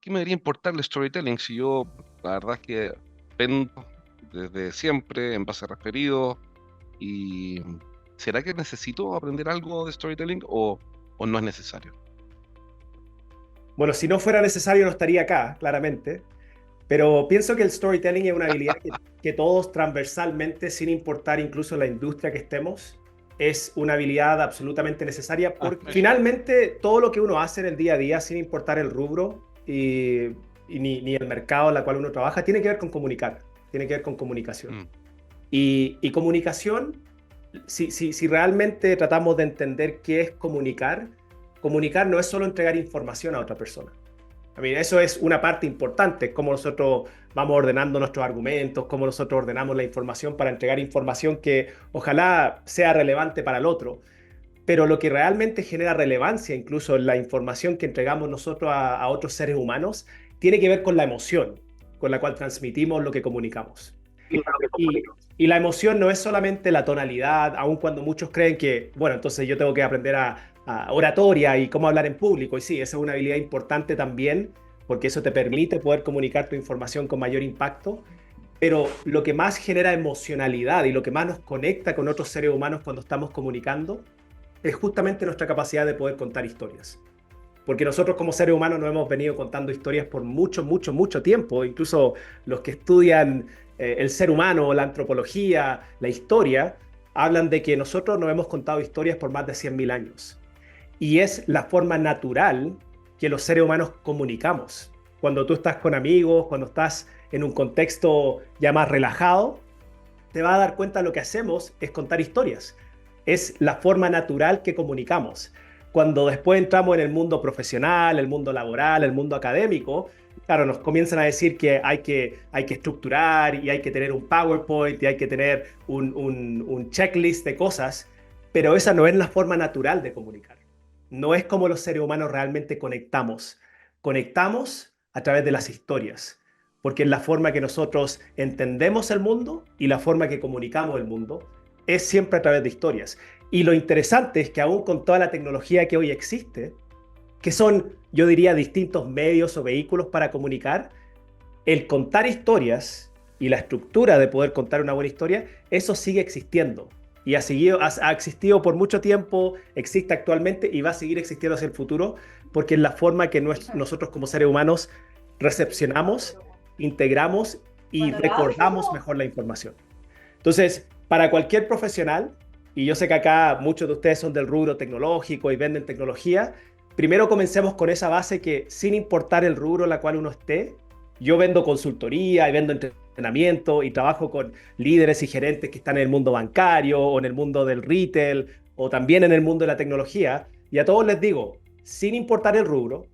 qué me debería importar el storytelling si yo, la verdad es que vendo desde siempre en base a referidos y ¿será que necesito aprender algo de storytelling o no es necesario? Bueno, si no fuera necesario no estaría acá, claramente, pero pienso que el storytelling es una habilidad que todos transversalmente, sin importar incluso la industria que estemos, es una habilidad absolutamente necesaria Ah, porque mira. finalmente todo lo que uno hace en el día a día, sin importar el rubro ni el mercado en el cual uno trabaja, tiene que ver con comunicar, tiene que ver con comunicación. Mm, Y comunicación, si realmente tratamos de entender qué es comunicar, comunicar no es solo entregar información a otra persona. A mí, eso es una parte importante, cómo nosotros vamos ordenando nuestros argumentos, cómo nosotros ordenamos la información para entregar información que ojalá sea relevante para el otro. Pero lo que realmente genera relevancia, incluso en la información que entregamos nosotros a otros seres humanos, tiene que ver con la emoción con la cual transmitimos lo que comunicamos. Y la emoción no es solamente la tonalidad, aun cuando muchos creen que, bueno, entonces yo tengo que aprender a oratoria y cómo hablar en público. Y sí, esa es una habilidad importante también, porque eso te permite poder comunicar tu información con mayor impacto. Pero lo que más genera emocionalidad y lo que más nos conecta con otros seres humanos cuando estamos comunicando es justamente nuestra capacidad de poder contar historias. Porque nosotros como seres humanos nos hemos venido contando historias por mucho, mucho, mucho tiempo. Incluso los que estudian el ser humano, la antropología, la historia, hablan de que nosotros nos hemos contado historias por más de 100.000 años. Y es la forma natural que los seres humanos comunicamos. Cuando tú estás con amigos, cuando estás en un contexto ya más relajado, te vas a dar cuenta de lo que hacemos es contar historias. Es la forma natural que comunicamos. Cuando después entramos en el mundo profesional, el mundo laboral, el mundo académico, claro, nos comienzan a decir que hay que estructurar y hay que tener un PowerPoint y hay que tener un checklist de cosas, pero esa no es la forma natural de comunicar. No es como los seres humanos realmente conectamos. Conectamos a través de las historias porque es la forma que nosotros entendemos el mundo y la forma que comunicamos el mundo es siempre a través de historias. Y lo interesante es que aún con toda la tecnología que hoy existe, que son, yo diría, distintos medios o vehículos para comunicar, el contar historias y la estructura de poder contar una buena historia, eso sigue existiendo. Y ha existido por mucho tiempo, existe actualmente y va a seguir existiendo hacia el futuro, porque es la forma que nosotros como seres humanos recepcionamos, integramos y recordamos mejor la información. Entonces, para cualquier profesional, y yo sé que acá muchos de ustedes son del rubro tecnológico y venden tecnología, primero comencemos con esa base que sin importar el rubro en la cual uno esté, yo vendo consultoría y vendo entrenamiento y trabajo con líderes y gerentes que están en el mundo bancario o en el mundo del retail o también en el mundo de la tecnología. Y a todos les digo, sin importar el rubro,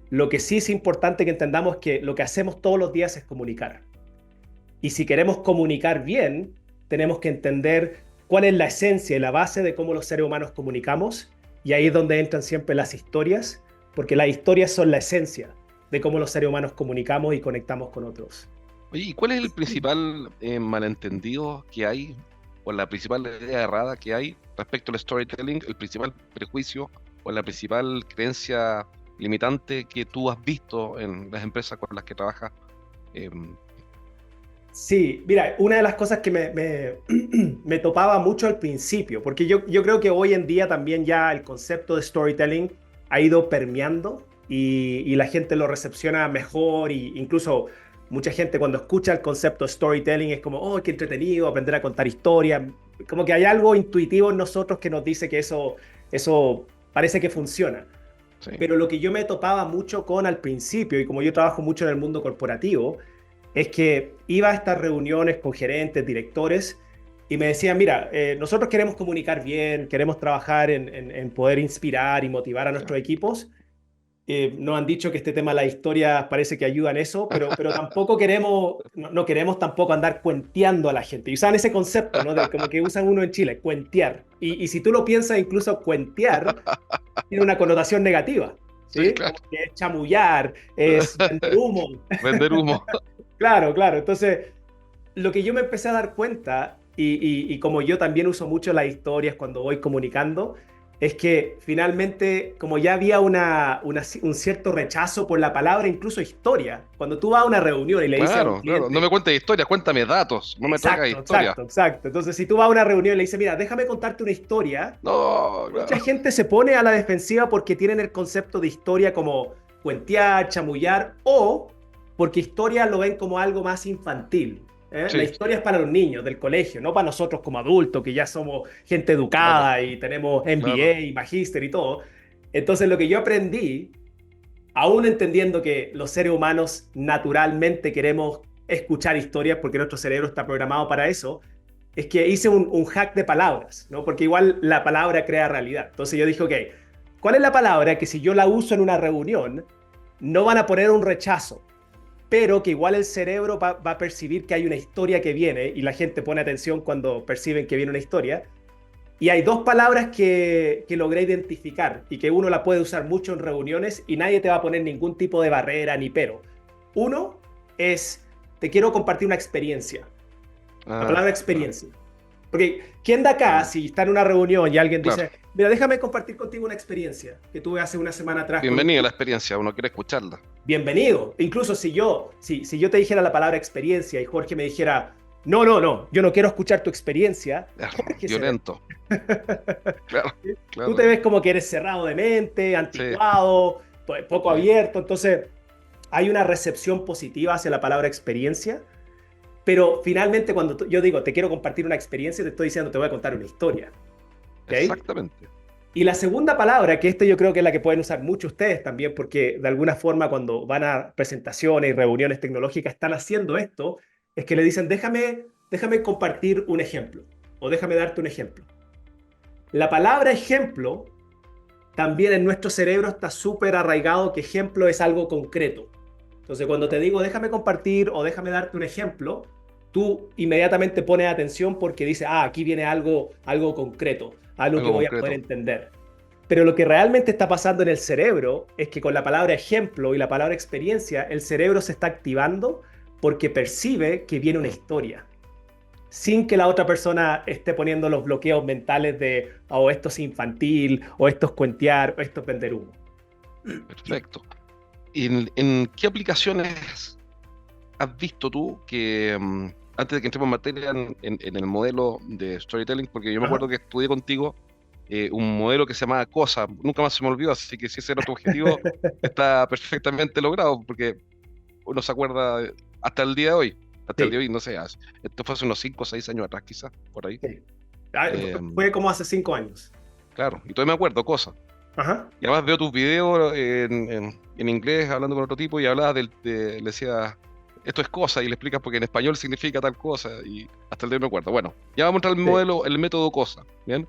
lo que sí es importante que entendamos que lo que hacemos todos los días es comunicar. Y si queremos comunicar bien, tenemos que entender cuál es la esencia y la base de cómo los seres humanos comunicamos. Y ahí es donde entran siempre las historias, porque las historias son la esencia de cómo los seres humanos comunicamos y conectamos con otros. Oye, ¿y cuál es el principal malentendido que hay o la principal idea errada que hay respecto al storytelling, el principal prejuicio o la principal creencia limitante que tú has visto en las empresas con las que trabajas? Em, Sí, mira, una de las cosas que me topaba mucho al principio, porque yo creo que hoy en día también ya el concepto de storytelling ha ido permeando y la gente lo recepciona mejor y incluso mucha gente cuando escucha el concepto de storytelling es como, oh, qué entretenido aprender a contar historias, como que hay algo intuitivo en nosotros que nos dice que eso parece que funciona. sí. Pero lo que yo me topaba mucho con al principio, y como yo trabajo mucho en el mundo corporativo, es que iba a estas reuniones con gerentes, directores, y me decían, mira, nosotros queremos comunicar bien, queremos trabajar en poder inspirar y motivar a nuestros equipos. Nos han dicho que este tema de la historia parece que ayuda en eso, pero tampoco queremos, no queremos tampoco andar cuenteando a la gente. Y usan ese concepto, ¿no? De como que usan uno en Chile, cuentear. Y si tú lo piensas, incluso cuentear tiene una connotación negativa, Sí, ¿sí? claro. Como que es chamullar, es vender humo. Vender humo. Claro, claro. Entonces, lo que yo me empecé a dar cuenta, y como yo también uso mucho las historias cuando voy comunicando, es que finalmente, como ya había un cierto rechazo por la palabra, incluso historia, cuando tú vas a una reunión y le dices a un Claro, claro. No me cliente, cuentes historias, cuéntame datos, no me traigas exacto, historias. exacto, exacto. Entonces, si tú vas a una reunión y le dices, mira, déjame contarte una historia, No, mucha claro. gente se pone a la defensiva porque tienen el concepto de historia como cuentear, chamullar, o porque historia lo ven como algo más infantil. ¿Eh? La Sí, historia es para los niños del colegio, no para nosotros como adultos, que ya somos gente claro, educada y tenemos claro. MBA y magíster y todo. Entonces, lo que yo aprendí, aún entendiendo que los seres humanos naturalmente queremos escuchar historias porque nuestro cerebro está programado para eso, es que hice un hack de palabras, ¿no? Porque igual la palabra crea realidad. Entonces yo dije, ok, ¿cuál es la palabra que si yo la uso en una reunión, no van a poner un rechazo, pero que igual el cerebro va a percibir que hay una historia que viene y la gente pone atención cuando perciben que viene una historia? Y hay dos palabras que logré identificar y que uno la puede usar mucho en reuniones y nadie te va a poner ningún tipo de barrera ni pero. Uno es, te quiero compartir una experiencia. La Ah, palabra claro. experiencia. Porque, ¿quién de acá, Mm, si está en una reunión y alguien claro. dice, mira, déjame compartir contigo una experiencia que tuve hace una semana atrás con un Bienvenida a la grupo? experiencia, uno quiere escucharla. Bienvenido. Incluso si yo te dijera la palabra experiencia y Jorge me dijera, no, no, no, yo no quiero escuchar tu experiencia, Claro, Jorge se ve. violento. Claro, Tú te claro. ves como que eres cerrado de mente, Sí, anticuado, poco sí. abierto. Entonces, hay una recepción positiva hacia la palabra experiencia, pero finalmente cuando yo digo, te quiero compartir una experiencia, te estoy diciendo, te voy a contar una historia. ¿Ok? Exactamente. Y la segunda palabra, que yo creo que es la que pueden usar muchos ustedes también, porque de alguna forma cuando van a presentaciones y reuniones tecnológicas están haciendo esto, es que le dicen, déjame compartir un ejemplo o déjame darte un ejemplo. La palabra ejemplo también en nuestro cerebro está súper arraigado que ejemplo es algo concreto. Entonces, cuando te digo déjame compartir o déjame darte un ejemplo, tú inmediatamente pones atención porque dices, ah, aquí viene algo concreto, algo que Algo voy a poder concreto. entender. Pero lo que realmente está pasando en el cerebro es que con la palabra ejemplo y la palabra experiencia, el cerebro se está activando porque percibe que viene una Mm, historia sin que la otra persona esté poniendo los bloqueos mentales de, oh, esto es infantil, o esto es cuentear, o esto es vender humo. perfecto. ¿En qué aplicaciones has visto tú que, antes de que entremos en materia en el modelo de storytelling, porque yo me Ajá. acuerdo que estudié contigo un modelo que se llamaba COSA, nunca más se me olvidó, así que si ese era tu objetivo, está perfectamente logrado, porque uno se acuerda hasta el día de hoy, hasta el día Sí, de hoy, no sé, esto fue hace unos 5 o 6 años atrás quizás, por ahí. sí. Ah, Eh, fue como hace 5 años. claro, y todavía me acuerdo, COSA. Ajá. Y además veo tus videos en inglés hablando con otro tipo y hablabas le decía, esto es cosa, y le explicas porque en español significa tal cosa, y hasta el día no me acuerdo. Bueno, ya vamos a entrar al Sí. modelo, el método cosa, ¿bien?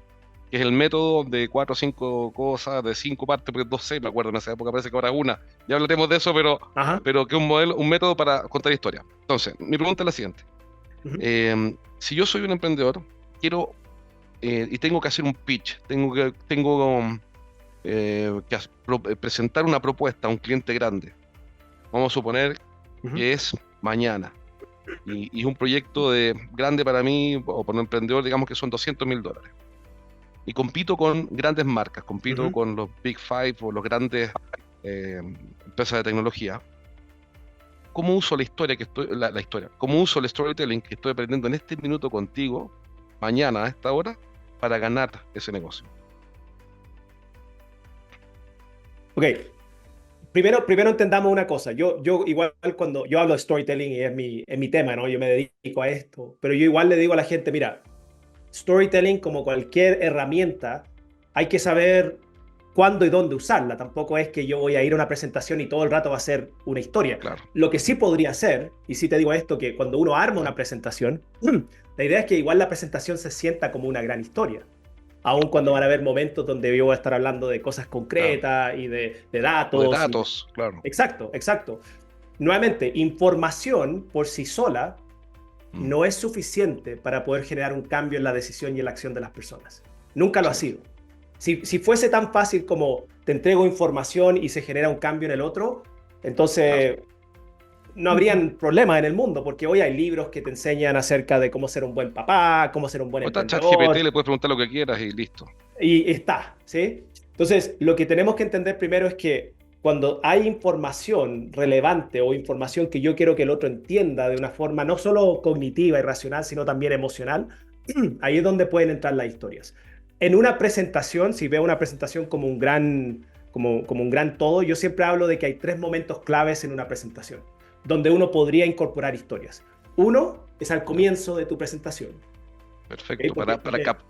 Que es el método de 4 o 5 cosas, de 5 partes, porque 2 me acuerdo en esa época, parece que ahora es una. Ya hablaremos de eso, Ajá. pero que es un modelo, un método para contar historia. Entonces, mi pregunta es la siguiente. Ujú, Si yo soy un emprendedor, quiero y tengo que hacer un pitch, presentar una propuesta a un cliente grande. Vamos a suponer ujú, que es mañana y es un proyecto grande para mí o para un emprendedor, digamos que son $200.000. Y compito con grandes marcas, compito ujú. con los Big Five o los grandes empresas de tecnología. ¿Cómo uso la historia la historia? ¿Cómo uso el storytelling que estoy aprendiendo en este minuto contigo, mañana a esta hora, para ganar ese negocio? Ok, primero entendamos una cosa. Yo igual cuando yo hablo de storytelling y es mi tema, ¿no? Yo me dedico a esto, pero yo igual le digo a la gente, mira, storytelling, como cualquier herramienta, hay que saber cuándo y dónde usarla. Tampoco es que yo voy a ir a una presentación y todo el rato va a ser una historia. Claro, Lo que sí podría hacer, y sí te digo esto, que cuando uno arma una presentación, la idea es que igual la presentación se sienta como una gran historia. Aun cuando van a haber momentos donde yo voy a estar hablando de cosas claro. concretas y de O de datos. datos, claro. Exacto, exacto. Nuevamente, información por sí sola Mm, no es suficiente para poder generar un cambio en la decisión y en la acción de las personas. Nunca lo ha sí, sido. Si fuese tan fácil como te entrego información y se genera un cambio en el otro, claro. entonces no habrían problemas en el mundo, porque hoy hay libros que te enseñan acerca de cómo ser un buen papá, cómo ser un buen O está ChatGPT, emprendedor, le puedes preguntar lo que quieras y listo. y está, ¿sí? Entonces, lo que tenemos que entender primero es que cuando hay información relevante o información que yo quiero que el otro entienda de una forma no solo cognitiva y racional, sino también emocional, ahí es donde pueden entrar las historias. En una presentación, si veo una presentación como un gran, como un gran todo, yo siempre hablo de que hay tres momentos claves en una presentación, donde uno podría incorporar historias. Uno es al Ya. comienzo de tu presentación. ¿Ok? Perfecto, para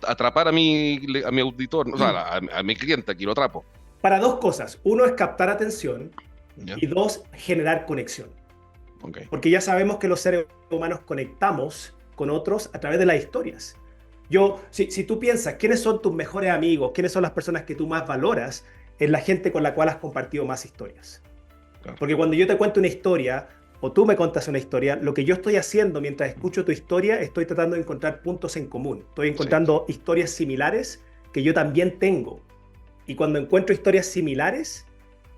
atrapar a mi auditor, o sea, a mi cliente, aquí lo atrapo. Para dos cosas. Uno es captar atención ¿Ya? y dos, generar conexión. Ok. Porque ya sabemos que los seres humanos conectamos con otros a través de las historias. Si tú piensas quiénes son tus mejores amigos, quiénes son las personas que tú más valoras, es la gente con la cual has compartido más historias. Claro. Porque cuando yo te cuento una historia o tú me cuentas una historia, lo que yo estoy haciendo mientras escucho tu historia, estoy tratando de encontrar puntos en común. Estoy Sí, encontrando historias similares que yo también tengo. Y cuando encuentro historias similares,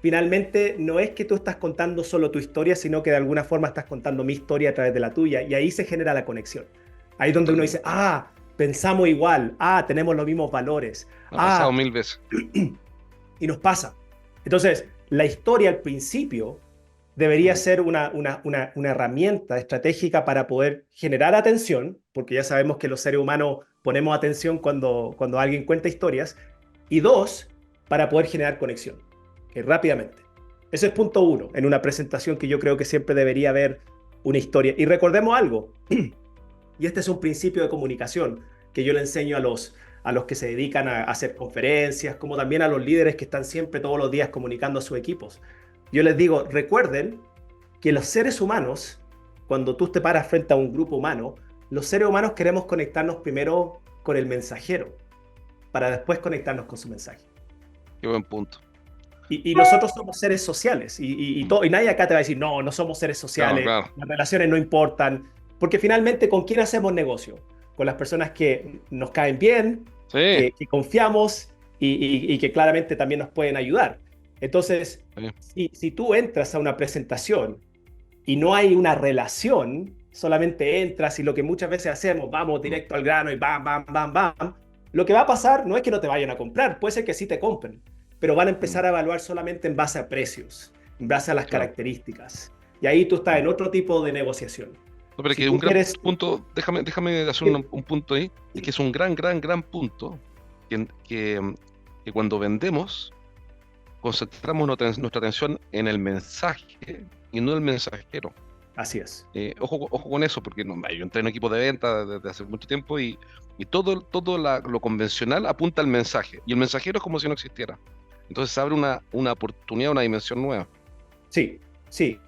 finalmente no es que tú estás contando solo tu historia, sino que de alguna forma estás contando mi historia a través de la tuya. Y ahí se genera la conexión. Ahí es donde uno dice, totalmente. ah, pensamos igual, ah, tenemos los mismos valores, Ha pasado ah, 1000 veces. y nos pasa. Entonces, la historia al principio debería Mm. ser una herramienta estratégica para poder generar atención, porque ya sabemos que los seres humanos ponemos atención cuando alguien cuenta historias, y dos, para poder generar conexión, que rápidamente. Ese es punto uno, en una presentación que yo creo que siempre debería haber una historia. Y recordemos algo, y este es un principio de comunicación que yo le enseño a los que se dedican a hacer conferencias, como también a los líderes que están siempre todos los días comunicando a sus equipos. Yo les digo, recuerden que los seres humanos, cuando tú te paras frente a un grupo humano, los seres humanos queremos conectarnos primero con el mensajero, para después conectarnos con su mensaje. Qué buen punto. Y nosotros somos seres sociales, Mm. y nadie acá te va a decir, no, no somos seres Claro, sociales, claro. las relaciones no importan, porque finalmente, ¿con quién hacemos negocio? Con las personas que nos caen bien, Sí, que confiamos y que claramente también nos pueden ayudar. Entonces, sí. si tú entras a una presentación y no hay una relación, solamente entras y lo que muchas veces hacemos, vamos Mm. directo al grano y bam, bam, bam, bam, lo que va a pasar no es que no te vayan a comprar, puede ser que sí te compren, pero van a Mm. empezar a evaluar solamente en base a precios, en base a las Claro. características. Y ahí tú estás Mm. en otro tipo de negociación. No, pero es Si que tú un gran quieres... punto, déjame hacer un punto ahí, es que es un gran punto que cuando vendemos, concentramos nuestra atención en el mensaje y no el mensajero. Así es. Ojo con eso, porque no, yo entré en un equipo de venta desde hace mucho tiempo y todo lo convencional apunta al mensaje, y el mensajero es como si no existiera. Entonces se abre una oportunidad, una dimensión nueva. Sí, sí.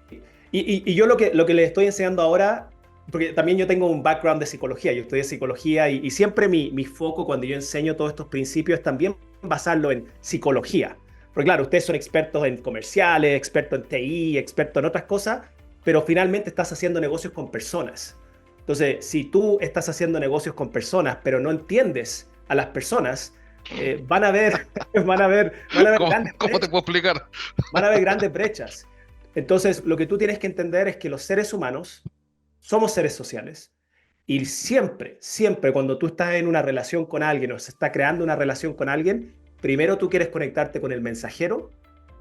Y yo lo que le estoy enseñando ahora, porque también yo tengo un background de psicología, yo estudié psicología y siempre mi foco cuando yo enseño todos estos principios es también basarlo en psicología. Porque claro, ustedes son expertos en comerciales, expertos en TI, expertos en otras cosas, pero finalmente estás haciendo negocios con personas. Entonces, si tú estás haciendo negocios con personas, pero no entiendes a las personas, van a ver, van a ver ¿Cómo, grandes cómo te brechas. puedo explicar? Van a haber grandes brechas. Entonces, lo que tú tienes que entender es que los seres humanos somos seres sociales y siempre cuando tú estás en una relación con alguien o se está creando una relación con alguien, primero tú quieres conectarte con el mensajero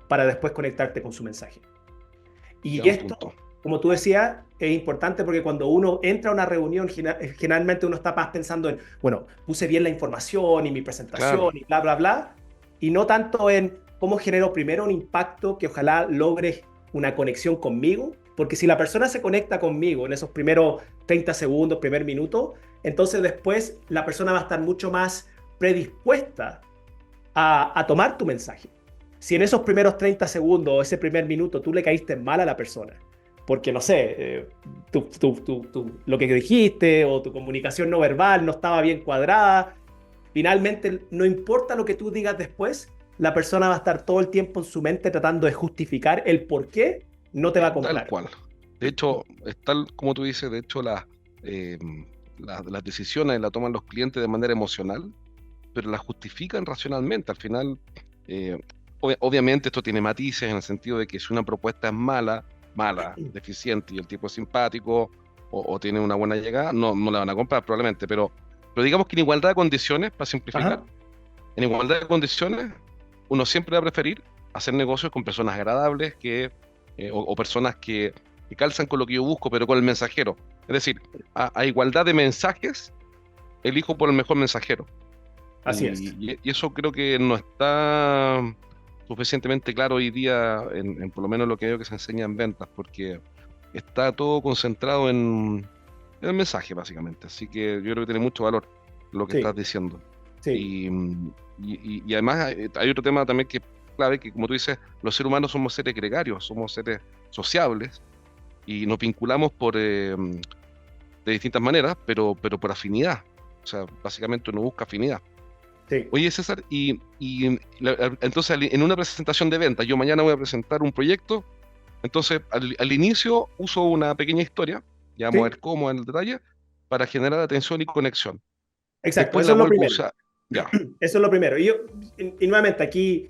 para después conectarte con su mensaje. Ya Y un esto, punto. como tú decías, es importante porque cuando uno entra a una reunión, generalmente uno está más pensando en, bueno, puse bien la información y mi Claro, presentación y bla, bla, bla, y no tanto en cómo genero primero un impacto que ojalá logre una conexión conmigo, porque si la persona se conecta conmigo en esos primeros 30 segundos, primer minuto, entonces después la persona va a estar mucho más predispuesta a tomar tu mensaje. Si en esos primeros 30 segundos o ese primer minuto tú le caíste mal a la persona, porque no sé, lo que dijiste o tu comunicación no verbal no estaba bien cuadrada, finalmente no importa lo que tú digas después, la persona va a estar todo el tiempo en su mente tratando de justificar el por qué no te va a tal comprar. cual. De hecho, es tal como tú dices, de hecho eh, las decisiones las toman los clientes de manera emocional, pero las justifican racionalmente. Al final, obviamente esto tiene matices en el sentido de que si una propuesta es mala, mala, deficiente, y el tipo es simpático o tiene una buena llegada, no la van a comprar probablemente, pero digamos que en igualdad de condiciones, para simplificar, Ajá, en igualdad de condiciones, uno siempre va a preferir hacer negocios con personas agradables o personas que calzan con lo que yo busco, pero con el mensajero. Es decir, a igualdad de mensajes, elijo por el mejor mensajero. así es. Y eso creo que no está suficientemente claro hoy día, por lo menos lo que veo que se enseña en ventas, porque está todo concentrado en el mensaje, básicamente. Así que yo creo que tiene mucho valor lo que Sí, estás diciendo. sí, Y además hay otro tema también que es clave, que como tú dices, los seres humanos somos seres gregarios, somos seres sociables y nos vinculamos de distintas maneras, pero por afinidad. O sea, básicamente uno busca afinidad. sí, Oye, César, entonces en una presentación de venta, yo mañana voy a presentar un proyecto, entonces al inicio uso una pequeña historia, ya vamos a sí, ver cómo en el detalle, para generar atención y conexión. exacto, Después eso la es lo vuelvo a primero. usar. Ya, Eso es lo primero. Y nuevamente aquí,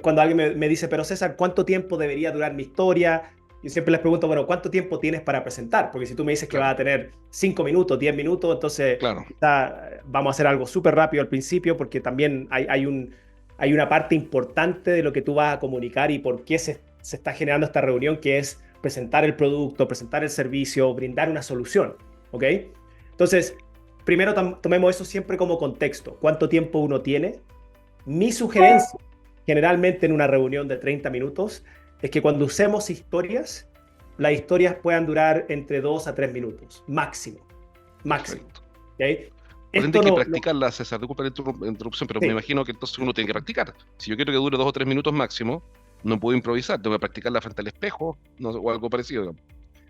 cuando alguien me dice, pero César, ¿cuánto tiempo debería durar mi historia? Yo siempre les pregunto, bueno, ¿cuánto tiempo tienes para presentar? Porque si tú me dices que va claro, a tener 5 minutos, 10 minutos, entonces claro. vamos a hacer algo súper rápido al principio, porque también hay una parte importante de lo que tú vas a comunicar y por qué se está generando esta reunión, que es presentar el producto, presentar el servicio, brindar una solución. ¿Ok? Entonces, primero tomemos eso siempre como contexto. ¿Cuánto tiempo uno tiene? Mi sugerencia, generalmente en una reunión de 30 minutos, es que cuando usemos historias, las historias puedan durar entre 2 a 3 minutos, máximo, máximo. Perfecto. ¿Okay? Por ende hay Esto que no, practicarla, César, disculpa la interrupción, pero me sí. imagino que entonces uno tiene que practicar. Si yo quiero que dure 2 o 3 minutos máximo, no puedo improvisar, tengo que practicarla frente al espejo, no sé, o algo parecido, digamos.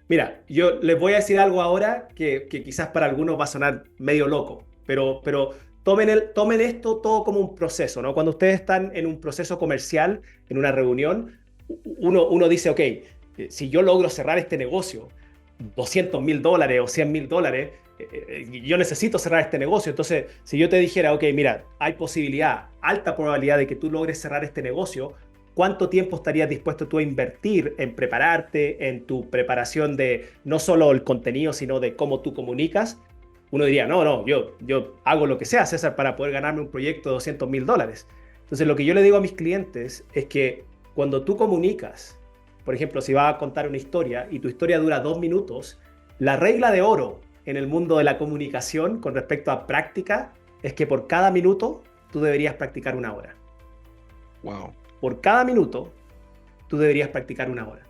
Mira, yo les voy a decir algo ahora que quizás para algunos va a sonar medio loco, pero tomen esto todo como un proceso, ¿no? Cuando ustedes están en un proceso comercial, en una reunión, uno dice, ok, si yo logro cerrar este negocio, $200.000 o $100.000, yo necesito cerrar este negocio. Entonces, si yo te dijera, ok, mira, hay posibilidad, alta probabilidad de que tú logres cerrar este negocio, ¿cuánto tiempo estarías dispuesto tú a invertir en prepararte, en tu preparación de no solo el contenido, sino de cómo tú comunicas? Uno diría, no, yo hago lo que sea, César, para poder ganarme un proyecto de $200.000. Entonces, lo que yo le digo a mis clientes es que cuando tú comunicas, por ejemplo, si vas a contar una historia y tu historia dura 2 minutos, la regla de oro en el mundo de la comunicación con respecto a práctica es que por cada minuto tú deberías practicar una hora. Wow, Por cada minuto tú deberías practicar una hora.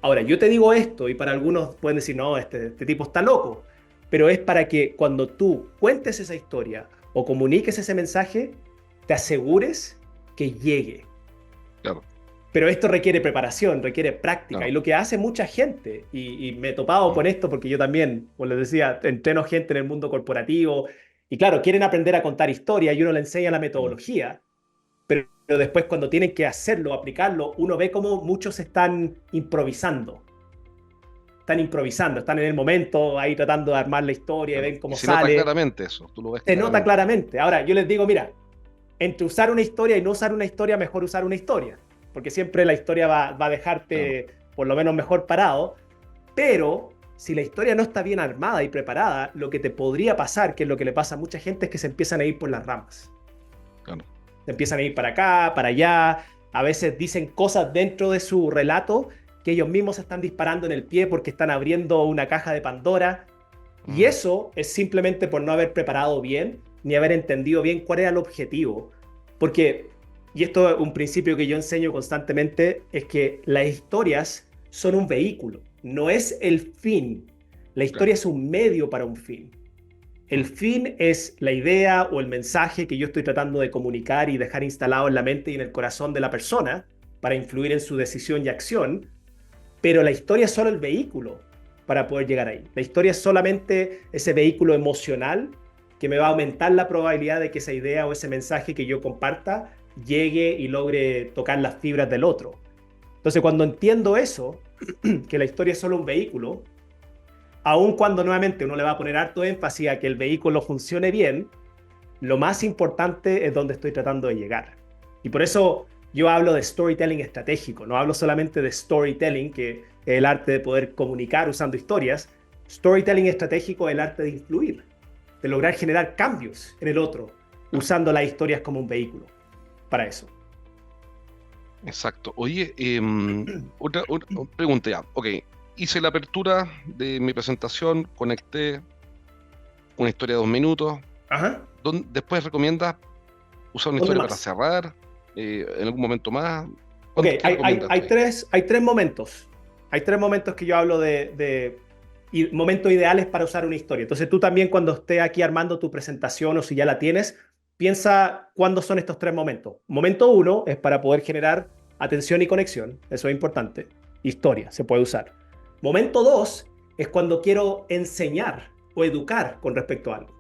Ahora, yo te digo esto y para algunos pueden decir, no, este tipo está loco, pero es para que cuando tú cuentes esa historia o comuniques ese mensaje, te asegures que llegue. claro, Pero esto requiere preparación, requiere práctica. Y claro. lo que hace mucha gente, y me he topado Mm, con esto porque yo también, como les decía, entreno gente en el mundo corporativo, y claro, quieren aprender a contar historias y uno le enseña la mm. metodología, pero después cuando tienen que hacerlo, aplicarlo, uno ve cómo muchos están improvisando. Están improvisando, están en el momento ahí tratando de armar la historia y Claro. ven Y cómo se nota sale. claramente eso, tú lo ves Se nota claramente. claramente. Ahora, yo les digo, mira, entre usar una historia y no usar una historia, mejor usar una historia, porque siempre la historia va a Claro. dejarte por lo menos mejor parado, pero si la historia no está bien armada y preparada, lo que te podría pasar, que es lo que le pasa a mucha gente, es que se empiezan a ir por las ramas. Claro. Se empiezan a ir para acá, para allá, a veces dicen cosas dentro de su relato que ellos mismos se están disparando en el pie porque están abriendo una caja de Pandora. Y Mm, eso es simplemente por no haber preparado bien ni haber entendido bien cuál era el objetivo. Porque, y esto es un principio que yo enseño constantemente, es que las historias son un vehículo, no es el fin. La historia claro. es un medio para un fin. El Mm, fin es la idea o el mensaje que yo estoy tratando de comunicar y dejar instalado en la mente y en el corazón de la persona para influir en su decisión y acción, pero la historia es solo el vehículo para poder llegar ahí. La historia es solamente ese vehículo emocional que me va a aumentar la probabilidad de que esa idea o ese mensaje que yo comparta llegue y logre tocar las fibras del otro. Entonces, cuando entiendo eso, que la historia es solo un vehículo, aun cuando nuevamente uno le va a poner harto énfasis a que el vehículo funcione bien, lo más importante es donde estoy tratando de llegar. Y por eso yo hablo de storytelling estratégico, no hablo solamente de storytelling, que es el arte de poder comunicar usando historias. Storytelling estratégico es el arte de influir, de lograr generar cambios en el otro, Claro, usando las historias como un vehículo para eso. exacto. Oye, otra pregunta ya. Ok, hice la apertura de mi presentación, conecté una historia de 2 minutos. Ajá. Después recomiendas usar una ¿Dónde historia para más? cerrar en algún momento más. Ok, ¿Qué recomiendas tú ahí? hay tres momentos. Hay tres momentos que yo hablo de momentos ideales para usar una historia. Entonces tú también cuando estés aquí armando tu presentación o si ya la tienes, piensa cuándo son estos tres momentos. Momento uno es para poder generar atención y conexión. Eso es importante. Historia, se puede usar. Momento dos es cuando quiero enseñar o educar con respecto a algo.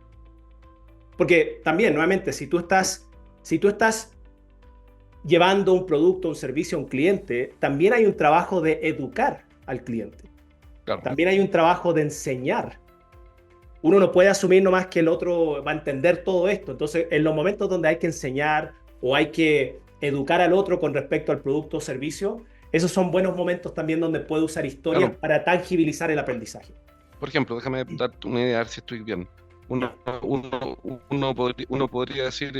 Porque también, nuevamente, si tú estás llevando un producto, un servicio a un cliente, también hay un trabajo de educar al cliente. Claro, También hay un trabajo de enseñar. Uno no puede asumir nomás que el otro va a entender todo esto. Entonces, en los momentos donde hay que enseñar o hay que educar al otro con respecto al producto o servicio, esos son buenos momentos también donde puede usar historias claro. para tangibilizar el aprendizaje. Por ejemplo, déjame darte una idea, a ver si estoy bien. Uno, Ya. uno podría decir,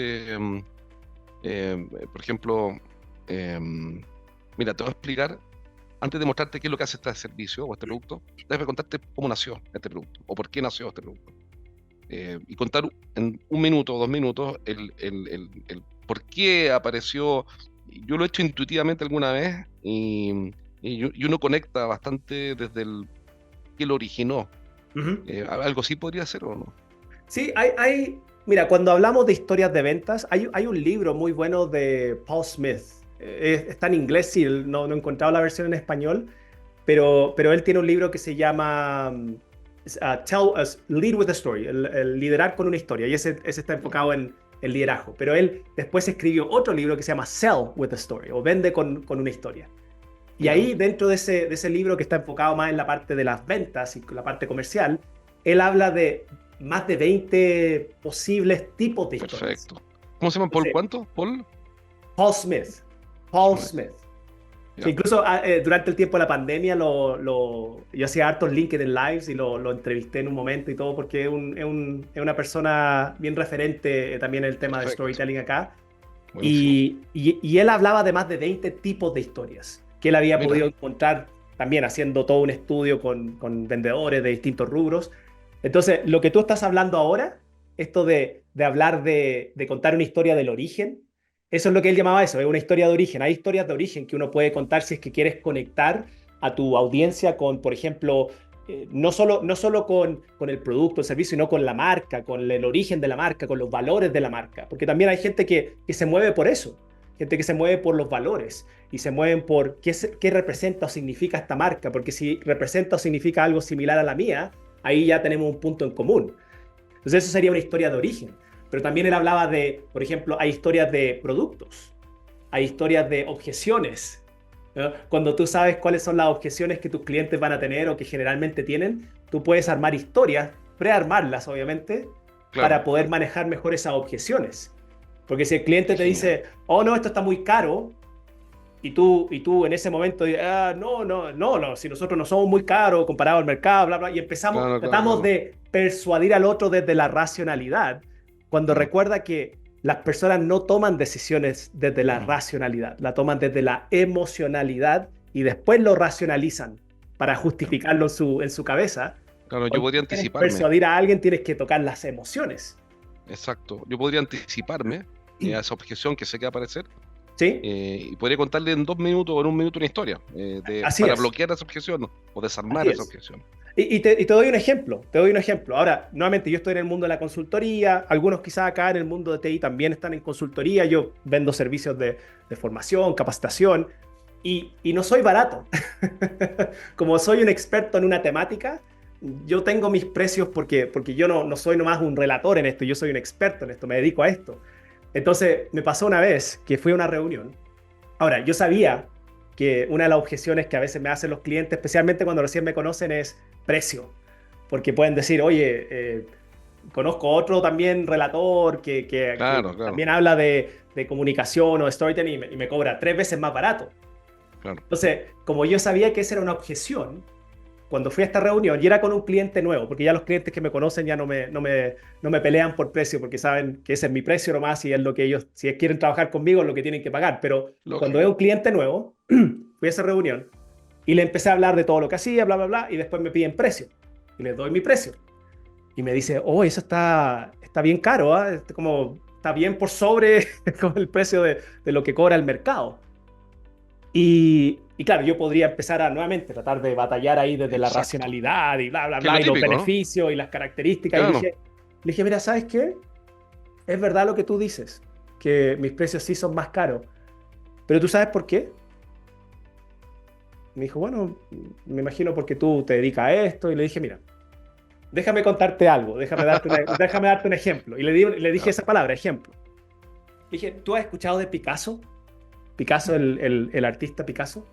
por ejemplo, mira, te voy a explicar, antes de mostrarte qué es lo que hace este servicio o este producto, déjame contarte cómo nació este producto o por qué nació este producto. Y contar en 1 minuto o 2 minutos el por qué apareció. Yo lo he hecho intuitivamente alguna vez y uno conecta bastante desde el que lo originó. Ujú. Algo así podría ser o no. Sí, mira, cuando hablamos de historias de ventas, hay un libro muy bueno de Paul Smith. Está en inglés, sí, no he encontrado la versión en español, pero él tiene un libro que se llama Lead with a Story, el liderar con una historia, y ese está enfocado en el liderazgo. Pero él después escribió otro libro que se llama Sell with a Story, o Vende con una historia. Y Ya, ahí, dentro de ese libro que está enfocado más en la parte de las ventas y la parte comercial, él habla de más de 20 posibles tipos de historias. perfecto. ¿Cómo se llama? ¿Paul Entonces, cuánto? ¿Paul? Paul Smith. Paul Smith. Smith. Que Ya, incluso durante el tiempo de la pandemia yo hacía hartos LinkedIn Lives y lo entrevisté en un momento y todo porque es una persona bien referente también en el tema de perfecto. storytelling acá. Buenísimo. Y él hablaba de más de 20 tipos de historias que él había Mira, podido encontrar también haciendo todo un estudio con vendedores de distintos rubros. Entonces, lo que tú estás hablando ahora, esto de hablar de contar una historia del origen, eso es lo que él llamaba eso, es una historia de origen. Hay historias de origen que uno puede contar si es que quieres conectar a tu audiencia con, por ejemplo, no solo con el producto, el servicio, sino con la marca, con el origen de la marca, con los valores de la marca. Porque también hay gente que se mueve por eso, gente que se mueve por los valores y se mueven por qué representa o significa esta marca. Porque si representa o significa algo similar a la mía, ahí ya tenemos un punto en común. Entonces eso sería una historia de origen. Pero también él hablaba de, por ejemplo, hay historias de productos, hay historias de objeciones, ¿no? Cuando tú sabes cuáles son las objeciones que tus clientes van a tener o que generalmente tienen, tú puedes armar historias, prearmarlas obviamente, claro, para poder manejar mejor esas objeciones. Porque si el cliente qué te genial. dice, oh no, esto está muy caro, y tú en ese momento dices, no, si nosotros no somos muy caros comparado al mercado, bla, bla, y Claro, claro, tratamos claro, de persuadir al otro desde la racionalidad, cuando claro. recuerda que las personas no toman decisiones desde la Mm. racionalidad, la toman desde la emocionalidad y después lo racionalizan para Claro, justificarlo en su cabeza. claro, yo Cuando podría quieres anticiparme. persuadir a alguien, tienes que tocar las emociones. Exacto. Yo podría anticiparme a esa objeción que sé que va a aparecer ¿Sí? y podría contarle en 2 minutos o en 1 minuto una historia Así para es. bloquear esa objeción o desarmar Así esa es. objeción. Y te doy un ejemplo, te doy un ejemplo. Ahora, nuevamente, yo estoy en el mundo de la consultoría, algunos quizás acá en el mundo de TI también están en consultoría, yo vendo servicios de formación, capacitación, y no soy barato. Como soy un experto en una temática, yo tengo mis precios porque yo no soy nomás un relator en esto, yo soy un experto en esto, me dedico a esto. Entonces, me pasó una vez que fui a una reunión. Ahora, yo sabía que una de las objeciones que a veces me hacen los clientes, especialmente cuando recién me conocen, es precio. Porque pueden decir, oye, conozco otro también relator que Claro, claro, también habla de comunicación o de storytelling y me cobra 3 veces más barato. claro. Entonces, como yo sabía que esa era una objeción, cuando fui a esta reunión y era con un cliente nuevo, porque ya los clientes que me conocen ya no me pelean por precio, porque saben que ese es mi precio nomás y es lo que ellos, si ellos quieren trabajar conmigo, es lo que tienen que pagar. Pero cuando es Lógico. un cliente nuevo, fui a esa reunión y le empecé a hablar de todo lo que hacía, bla, bla, bla, y después me piden precio. Y les doy mi precio. Y me dice, oh, eso está bien caro, ¿ah? Como, está bien por sobre como el precio de lo que cobra el mercado. Y claro, yo podría empezar a nuevamente tratar de batallar ahí desde la Exacto. racionalidad y bla, bla, Que es lo bla, y los típico, ¿no? beneficios y las características. Y Claro. le dije, mira, ¿sabes qué? Es verdad lo que tú dices, que mis precios sí son más caros, pero ¿tú sabes por qué? Me dijo, bueno, me imagino porque tú te dedicas a esto. Y le dije, mira, déjame contarte algo, déjame darte un ejemplo. Y le dije Claro. esa palabra, ejemplo. Le dije, ¿tú has escuchado de Picasso? Picasso, el artista Picasso.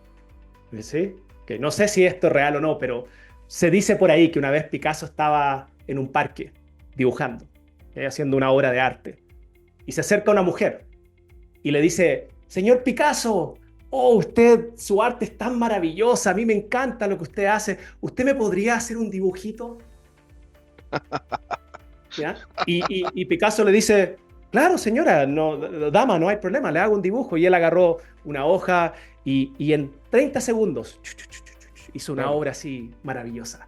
Sí, que no sé si esto es real o no, pero se dice por ahí que una vez Picasso estaba en un parque dibujando, haciendo una obra de arte, y se acerca una mujer y le dice, señor Picasso, oh, usted, su arte es tan maravillosa, a mí me encanta lo que usted hace, ¿usted me podría hacer un dibujito? ¿Ya? Y Picasso le dice, claro, señora, no, dama, no hay problema, le hago un dibujo. Y él agarró una hoja y en 30 segundos hizo una Claro. obra así maravillosa.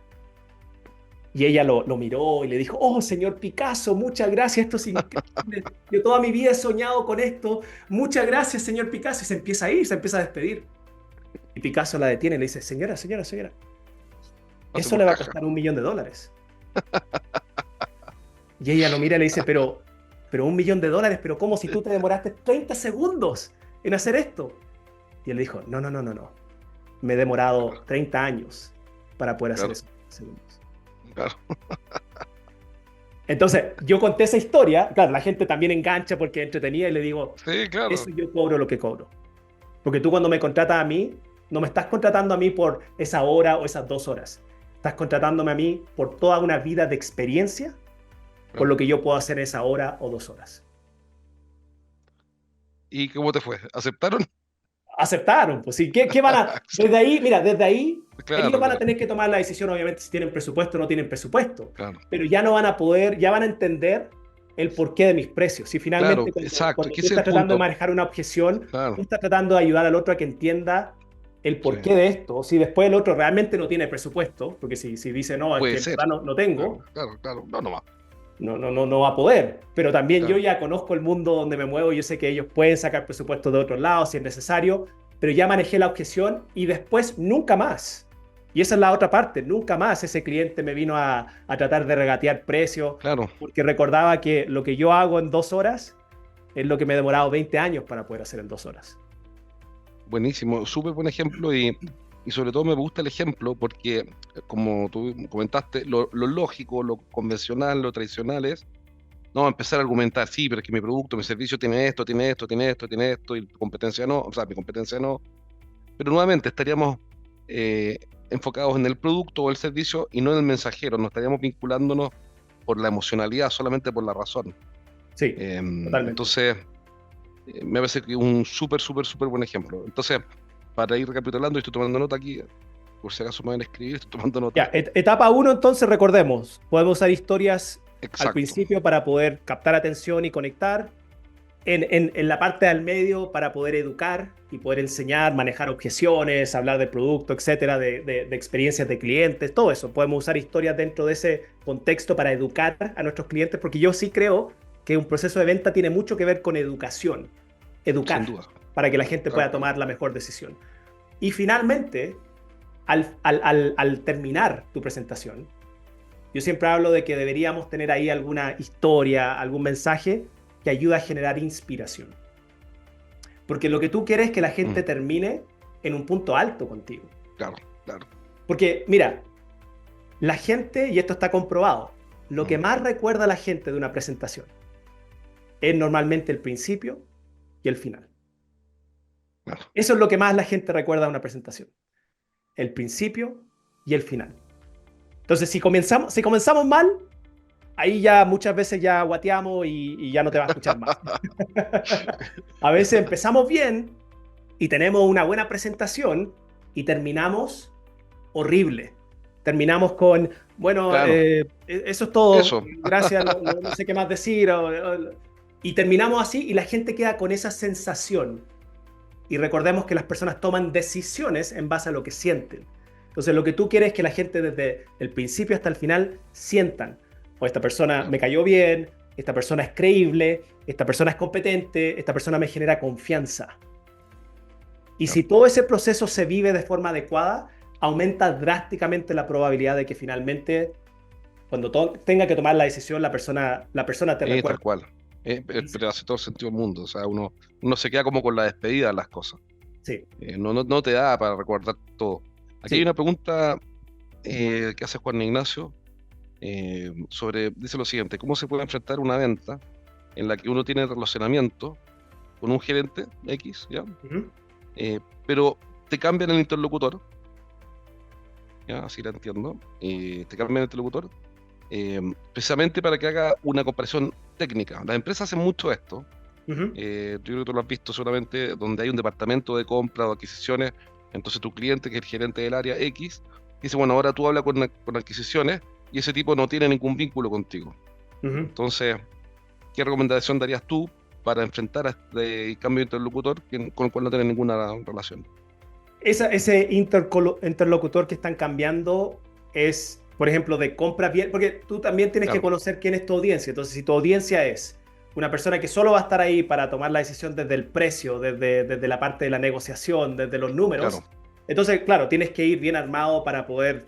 Y ella lo miró y le dijo, oh, señor Picasso, muchas gracias, esto es increíble. Yo toda mi vida he soñado con esto. Muchas gracias, señor Picasso. Y se empieza a ir, se empieza a despedir. Y Picasso la detiene y le dice, señora, señora, señora, Pase eso por le va a caja. costar $1.000.000. Y ella lo mira y le dice, pero $1.000.000, pero ¿cómo si tú te demoraste 30 segundos en hacer esto? Y él dijo, no, no, no, no, no. Me he demorado Claro, 30 años para poder hacer claro, eso en segundos. claro. Entonces, yo conté esa historia, claro, la gente también engancha porque es entretenida y le digo, Sí, claro. eso yo cobro lo que cobro. Porque tú cuando me contratas a mí, no me estás contratando a mí por esa hora o esas 2 horas. Estás contratándome a mí por toda una vida de experiencia con Claro. lo que yo puedo hacer en esa hora o 2 horas. ¿Y cómo te fue? ¿Aceptaron? Aceptaron, pues sí. ¿Qué van a...? Desde ahí, mira, desde ahí, ellos Claro, van a claro, tener que tomar la decisión, obviamente, si tienen presupuesto o no tienen presupuesto. claro. Pero ya no van a poder, ya van a entender el porqué de mis precios. Si Claro, finalmente exacto. Es cuando que tú ese es el estás tratando de punto. manejar una objeción, Claro, tú estás tratando de ayudar al otro a que entienda el sí. porqué de esto. Si después el otro realmente no tiene presupuesto, porque si dice, no, es Puede que en ser. verdad no Claro, tengo, claro, claro. No, nomás. no va a poder. Pero también yo Claro. ya conozco el mundo donde me muevo, yo sé que ellos pueden sacar presupuesto de otros lados si es necesario, pero ya manejé la objeción y después nunca más. Y esa es la otra parte, nunca más ese cliente me vino a tratar de regatear precios, Claro. porque recordaba que lo que yo hago en 2 horas es lo que me he demorado 20 años para poder hacer en 2 horas. Buenísimo. Súper buen ejemplo y sobre todo me gusta el ejemplo porque, como tú comentaste, lo lógico, lo convencional, lo tradicional es no empezar a argumentar, sí, pero es que mi producto, mi servicio tiene esto, tiene esto, tiene esto, tiene esto, y tu competencia no, o sea, mi competencia no. Pero nuevamente estaríamos eh, enfocados en el producto o el servicio y no en el mensajero, no estaríamos vinculándonos por la emocionalidad, solamente por la razón. Sí, totalmente. Entonces, me parece que un súper, súper, súper buen ejemplo. Entonces, para ir recapitulando, y estoy tomando nota aquí, por si acaso me van a escribir, estoy tomando nota. Ya, etapa uno, entonces recordemos, podemos usar historias al Exacto, principio para poder captar atención y conectar. En la parte del medio para poder educar y poder enseñar, manejar objeciones, hablar de producto, etcétera, de experiencias de clientes, todo eso. Podemos usar historias dentro de ese contexto para educar a nuestros clientes, porque yo sí creo que un proceso de venta tiene mucho que ver con educación, sin educar, duda. para que la gente Claro, pueda claro. tomar la mejor decisión. Y finalmente, al terminar tu presentación, yo siempre hablo de que deberíamos tener ahí alguna historia, algún mensaje que ayude a generar inspiración. Porque lo que tú quieres es que la gente Mm, termine en un punto alto contigo. claro, claro. Porque, mira, la gente, y esto está comprobado, lo que Mm, más recuerda a la gente de una presentación es normalmente el principio y el final. claro. Eso es lo que más la gente recuerda de una presentación. El principio y el final. Entonces, si comenzamos mal, ahí ya muchas veces ya guateamos y ya no te va a escuchar más. A veces empezamos bien y tenemos una buena presentación y terminamos horrible. Terminamos con, bueno, Claro, eso es todo, eso. gracias, no sé qué más decir. Y terminamos así y la gente queda con esa sensación. Y recordemos que las personas toman decisiones en base a lo que sienten. Entonces, lo que tú quieres es que la gente desde el principio hasta el final sientan, o esta persona me cayó bien, esta persona es creíble, esta persona es competente, esta persona me genera confianza. Y si Claro. todo ese proceso se vive de forma adecuada, aumenta drásticamente la probabilidad de que finalmente, cuando tenga que tomar la decisión, la persona te Tal recuerde. cual. Pero hace todo el sentido del mundo. O sea, uno se queda como con la despedida de las cosas. Sí, No te da para recordar todo. Aquí hay sí. una pregunta que hace Juan Ignacio dice lo siguiente: ¿cómo se puede enfrentar una venta en la que uno tiene relacionamiento con un gerente X, ¿ya? Ujú, Pero te cambian el interlocutor, ¿ya? Así la entiendo. Te cambian el interlocutor precisamente para que haga una comparación técnica. Las empresas hacen mucho esto. ujú, Yo creo que tú lo has visto seguramente, donde hay un departamento de compra o adquisiciones. Entonces tu cliente, que es el gerente del área X, dice, bueno, ahora tú hablas con adquisiciones y ese tipo no tiene ningún vínculo contigo. ujú. Entonces, ¿qué recomendación darías tú para enfrentar a este cambio de interlocutor con el cual no tienes ninguna relación? Ese interlocutor que están cambiando es, por ejemplo, de compras bien, porque tú también tienes que Claro, conocer quién es tu audiencia. Entonces, si tu audiencia es una persona que solo va a estar ahí para tomar la decisión desde el precio, desde la parte de la negociación, desde los números, claro, entonces, claro, tienes que ir bien armado para poder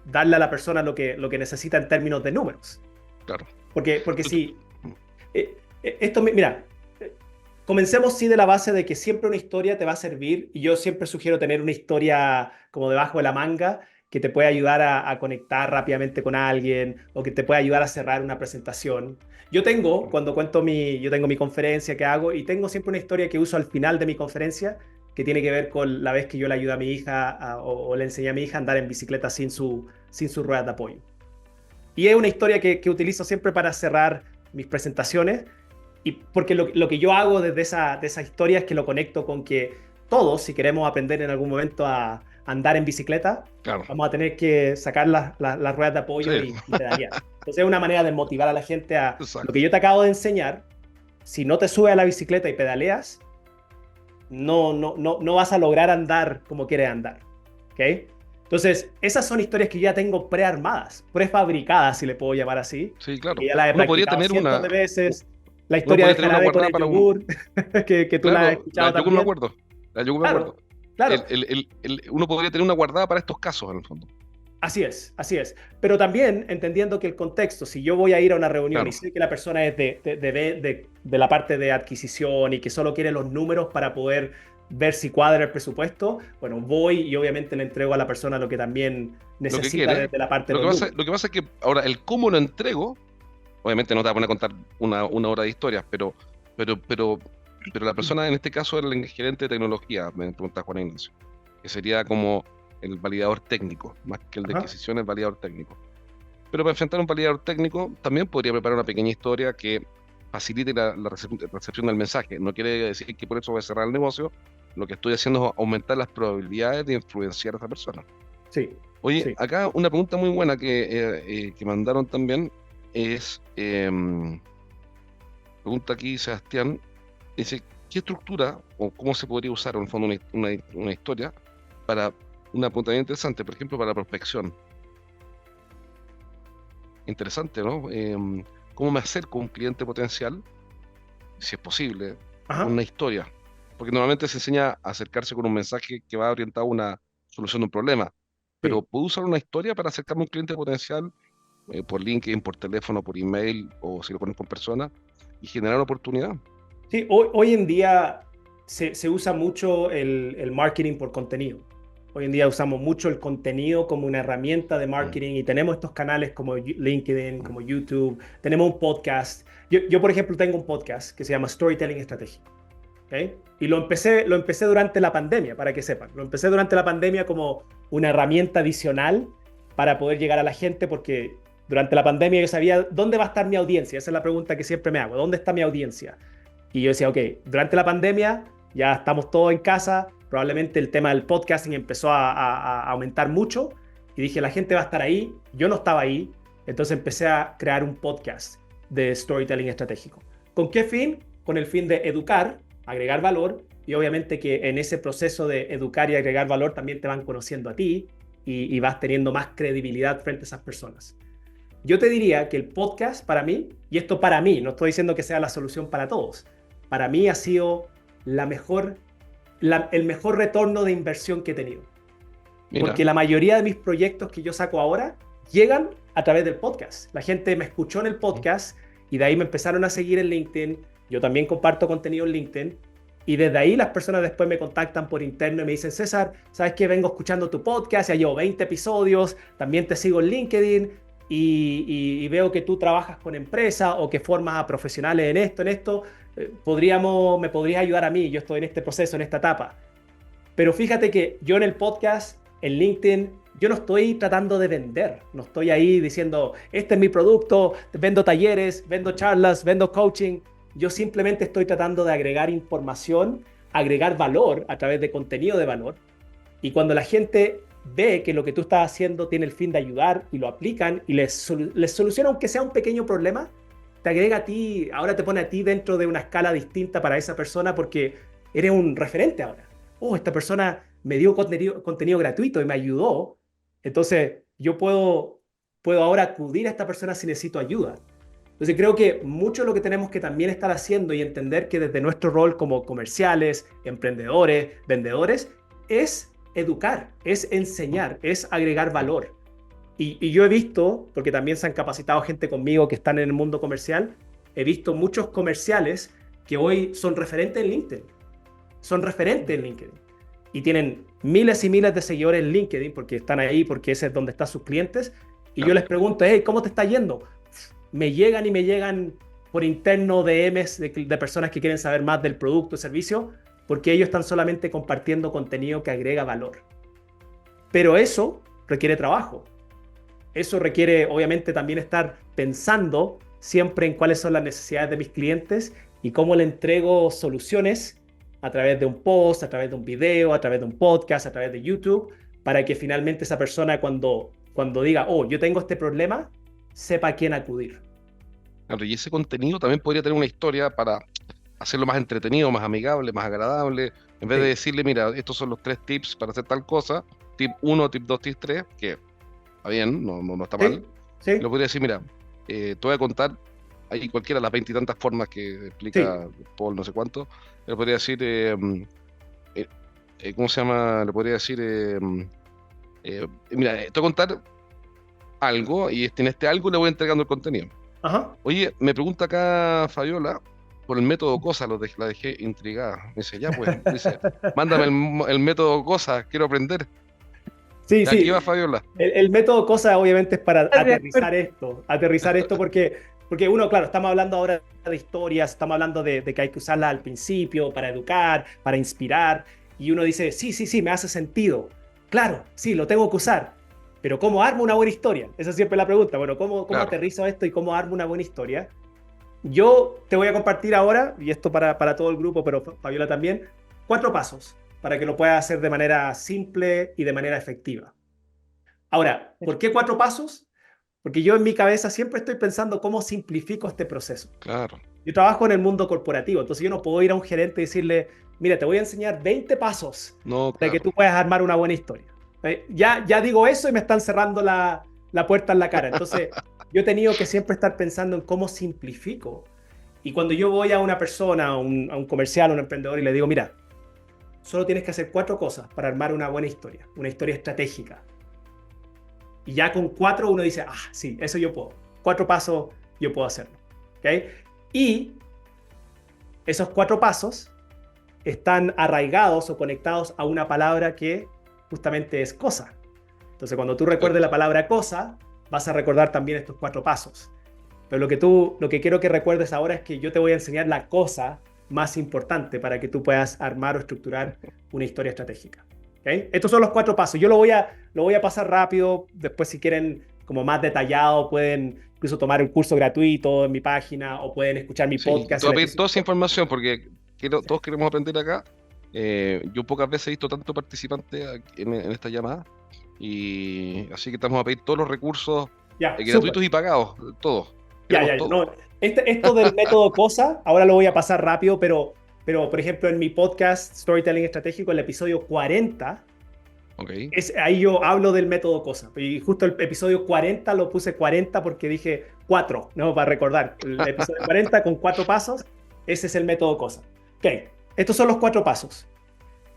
darle a la persona lo que necesita en términos de números. claro. Porque Tú- tú- si, esto, mira, eh, comencemos sí de la base de que siempre una historia te va a servir y yo siempre sugiero tener una historia como debajo de la manga que te puede ayudar a conectar rápidamente con alguien o que te puede ayudar a cerrar una presentación. Yo tengo mi conferencia que hago y tengo siempre una historia que uso al final de mi conferencia que tiene que ver con la vez que yo le ayudé a mi hija o le enseñé a mi hija a andar en bicicleta sin su ruedas de apoyo. Y es una historia que utilizo siempre para cerrar mis presentaciones. Y porque lo que yo hago desde de esa historia es que lo conecto con que todos, si queremos aprender en algún momento a andar en bicicleta, claro, vamos a tener que sacar las ruedas de apoyo sí, y pedalear. Entonces es una manera de motivar a la gente a lo que exacto. yo te acabo de enseñar. Si no te subes a la bicicleta y pedaleas, no vas a lograr andar como quieres andar. ¿Ok? Entonces, esas son historias que ya tengo prearmadas, prefabricadas, si le puedo llamar así, Sí, que claro. ya las he Uno podría practicado tener cientos de u- veces. La uno historia podría del tener una jarabe con guardada el para un, yogur, que tú la has claro, escuchado yo me también. acuerdo, yo me acuerdo. Claro, claro. Uno podría tener una guardada para estos casos, en el fondo. Así es, así es. Pero también entendiendo que el contexto, si yo voy a ir a una reunión y Claro, sé que la persona es de la parte de adquisición y que solo quiere los números para poder ver si cuadra el presupuesto, bueno, voy y obviamente le entrego a la persona lo que también lo que necesita quiere. desde la parte de los números. Lo que pasa es que ahora el cómo lo entrego, obviamente no te va a poner a contar una hora de historias, pero, pero, pero la persona en este caso era el gerente de tecnología, me pregunta Juan Ignacio, que sería como el validador técnico, más que el de Ajá. adquisición, el validador técnico. Pero para enfrentar a un validador técnico, también podría preparar una pequeña historia que facilite la recepción del mensaje. No quiere decir que por eso voy a cerrar el negocio. Lo que estoy haciendo es aumentar las probabilidades de influenciar a esa persona. Sí, Oye, sí. acá una pregunta muy buena que mandaron también es, pregunta aquí Sebastián, dice, ¿qué estructura o cómo se podría usar en el fondo una historia para una pregunta bien interesante, por ejemplo, para la prospección? Interesante, ¿no? ¿Cómo me acerco a un cliente potencial, si es posible, con Ajá. una historia? Porque normalmente se enseña a acercarse con un mensaje que va orientado a una solución de un problema, pero Sí. ¿puedo usar una historia para acercarme a un cliente potencial por LinkedIn, por teléfono, por email o si lo conozco en persona y generar oportunidad? Sí, hoy en día se usa mucho el marketing por contenido. Hoy en día usamos mucho el contenido como una herramienta de Mm, marketing y tenemos estos canales como LinkedIn, mm, como YouTube, tenemos un podcast. Yo, por ejemplo, tengo un podcast que se llama Storytelling Estratégico. ¿Ok? Y lo empecé durante la pandemia, para que sepan. Lo empecé durante la pandemia como una herramienta adicional para poder llegar a la gente porque durante la pandemia yo sabía dónde va a estar mi audiencia. Esa es la pregunta que siempre me hago. ¿Dónde está mi audiencia? Y yo decía, ok, durante la pandemia ya estamos todos en casa, probablemente el tema del podcasting empezó a aumentar mucho y dije, la gente va a estar ahí, yo no estaba ahí, entonces empecé a crear un podcast de storytelling estratégico. ¿Con qué fin? Con el fin de educar, agregar valor y obviamente que en ese proceso de educar y agregar valor también te van conociendo a ti y vas teniendo más credibilidad frente a esas personas. Yo te diría que el podcast para mí, y esto para mí, no estoy diciendo que sea la solución para todos, para mí ha sido el mejor retorno de inversión que he tenido. Mira, Porque la mayoría de mis proyectos que yo saco ahora llegan a través del podcast. La gente me escuchó en el podcast y de ahí me empezaron a seguir en LinkedIn. Yo también comparto contenido en LinkedIn. Y desde ahí las personas después me contactan por interno y me dicen, César, ¿sabes qué? Vengo escuchando tu podcast, ya llevo 20 episodios, también te sigo en LinkedIn y veo que tú trabajas con empresas o que formas a profesionales en esto. Me podrías ayudar a mí, yo estoy en este proceso, en esta etapa. Pero fíjate que yo en el podcast, en LinkedIn, yo no estoy tratando de vender, no estoy ahí diciendo, este es mi producto, vendo talleres, vendo charlas, vendo coaching. Yo simplemente estoy tratando de agregar información, agregar valor a través de contenido de valor. Y cuando la gente ve que lo que tú estás haciendo tiene el fin de ayudar y lo aplican y les soluciona aunque sea un pequeño problema, te agrega a ti, ahora te pone a ti dentro de una escala distinta para esa persona porque eres un referente ahora. Oh, esta persona me dio contenido gratuito y me ayudó. Entonces yo puedo ahora acudir a esta persona si necesito ayuda. Entonces creo que mucho lo que tenemos que también estar haciendo y entender que desde nuestro rol como comerciales, emprendedores, vendedores, es educar, es enseñar, es agregar valor. Y yo he visto, porque también se han capacitado gente conmigo que están en el mundo comercial, he visto muchos comerciales que hoy son referentes en LinkedIn. Son referentes en LinkedIn. Y tienen miles y miles de seguidores en LinkedIn porque están ahí, porque ese es donde están sus clientes. Y yo les pregunto, hey, ¿cómo te está yendo? Me llegan por interno DMs de personas que quieren saber más del producto o servicio porque ellos están solamente compartiendo contenido que agrega valor. Pero eso requiere trabajo. Eso requiere, obviamente, también estar pensando siempre en cuáles son las necesidades de mis clientes y cómo le entrego soluciones a través de un post, a través de un video, a través de un podcast, a través de YouTube, para que finalmente esa persona cuando diga, oh, yo tengo este problema, sepa a quién acudir. claro, y ese contenido también podría tener una historia para hacerlo más entretenido, más amigable, más agradable. En vez de Sí, decirle, mira, estos son los 3 tips para hacer tal cosa, tip 1, tip 2, tip 3, que está bien, no está mal. sí, sí, Lo podría decir, mira, te voy a contar ahí cualquiera de las 20 y tantas formas que sí, explica Paul, no sé cuánto. Le podría decir, ¿cómo se llama? Le podría decir, mira, te voy a contar algo y en este algo le voy entregando el contenido. ajá. Oye, me pregunta acá Fabiola por el método COSA, la dejé intrigada. Me dice, ya pues, dice, mándame el método COSA, quiero aprender. Sí, Ya aquí va sí. Fabiola. El método COSA obviamente es para aterrizar esto porque uno, claro, estamos hablando ahora de historias, estamos hablando de que hay que usarla al principio para educar, para inspirar, y uno dice, sí, sí, sí, me hace sentido. Claro, sí, lo tengo que usar, pero ¿cómo armo una buena historia? Esa es siempre la pregunta. Bueno, ¿cómo Claro, aterrizo esto y cómo armo una buena historia? Yo te voy a compartir ahora, y esto para todo el grupo, pero Fabiola también, 4 pasos para que lo puedas hacer de manera simple y de manera efectiva. Ahora, ¿por qué 4 pasos? Porque yo en mi cabeza siempre estoy pensando cómo simplifico este proceso. claro. Yo trabajo en el mundo corporativo, entonces yo no puedo ir a un gerente y decirle, mira, te voy a enseñar 20 pasos No, para que claro. tú puedas armar una buena historia. Ya digo eso y me están cerrando la puerta en la cara. Entonces, yo he tenido que siempre estar pensando en cómo simplifico. Y cuando yo voy a una persona, a un comercial, a un emprendedor y le digo, mira, solo tienes que hacer 4 cosas para armar una historia estratégica. Y ya con 4 uno dice, ah, sí, eso yo puedo. 4 pasos yo puedo hacerlo. ¿Okay? Y esos 4 pasos están arraigados o conectados a una palabra que justamente es cosa. Entonces, cuando tú recuerdes la Perfecto. palabra cosa, vas a recordar también estos 4 pasos. Pero lo que quiero que recuerdes ahora es que yo te voy a enseñar la cosa más importante para que tú puedas armar o estructurar una historia estratégica. ¿Okay? Estos son los 4 pasos. Yo lo voy a pasar rápido. Después, si quieren como más detallado, pueden incluso tomar un curso gratuito en mi página o pueden escuchar mi Sí, y podcast. te voy a pedir toda esa información porque todos queremos aprender acá. Yo pocas veces he visto tanto participante en esta llamada y así que te vamos a pedir todos los recursos Ya, súper. gratuitos y pagados, todos. Ya, Queremos ya, todo. no. Esto del método cosa, ahora lo voy a pasar rápido, pero por ejemplo, en mi podcast Storytelling Estratégico, el episodio 40, Ok. ahí yo hablo del método cosa. Y justo el episodio 40 lo puse 40 porque dije 4, ¿no? Para recordar. El episodio 40 con 4 pasos, ese es el método cosa. Ok, estos son los 4 pasos.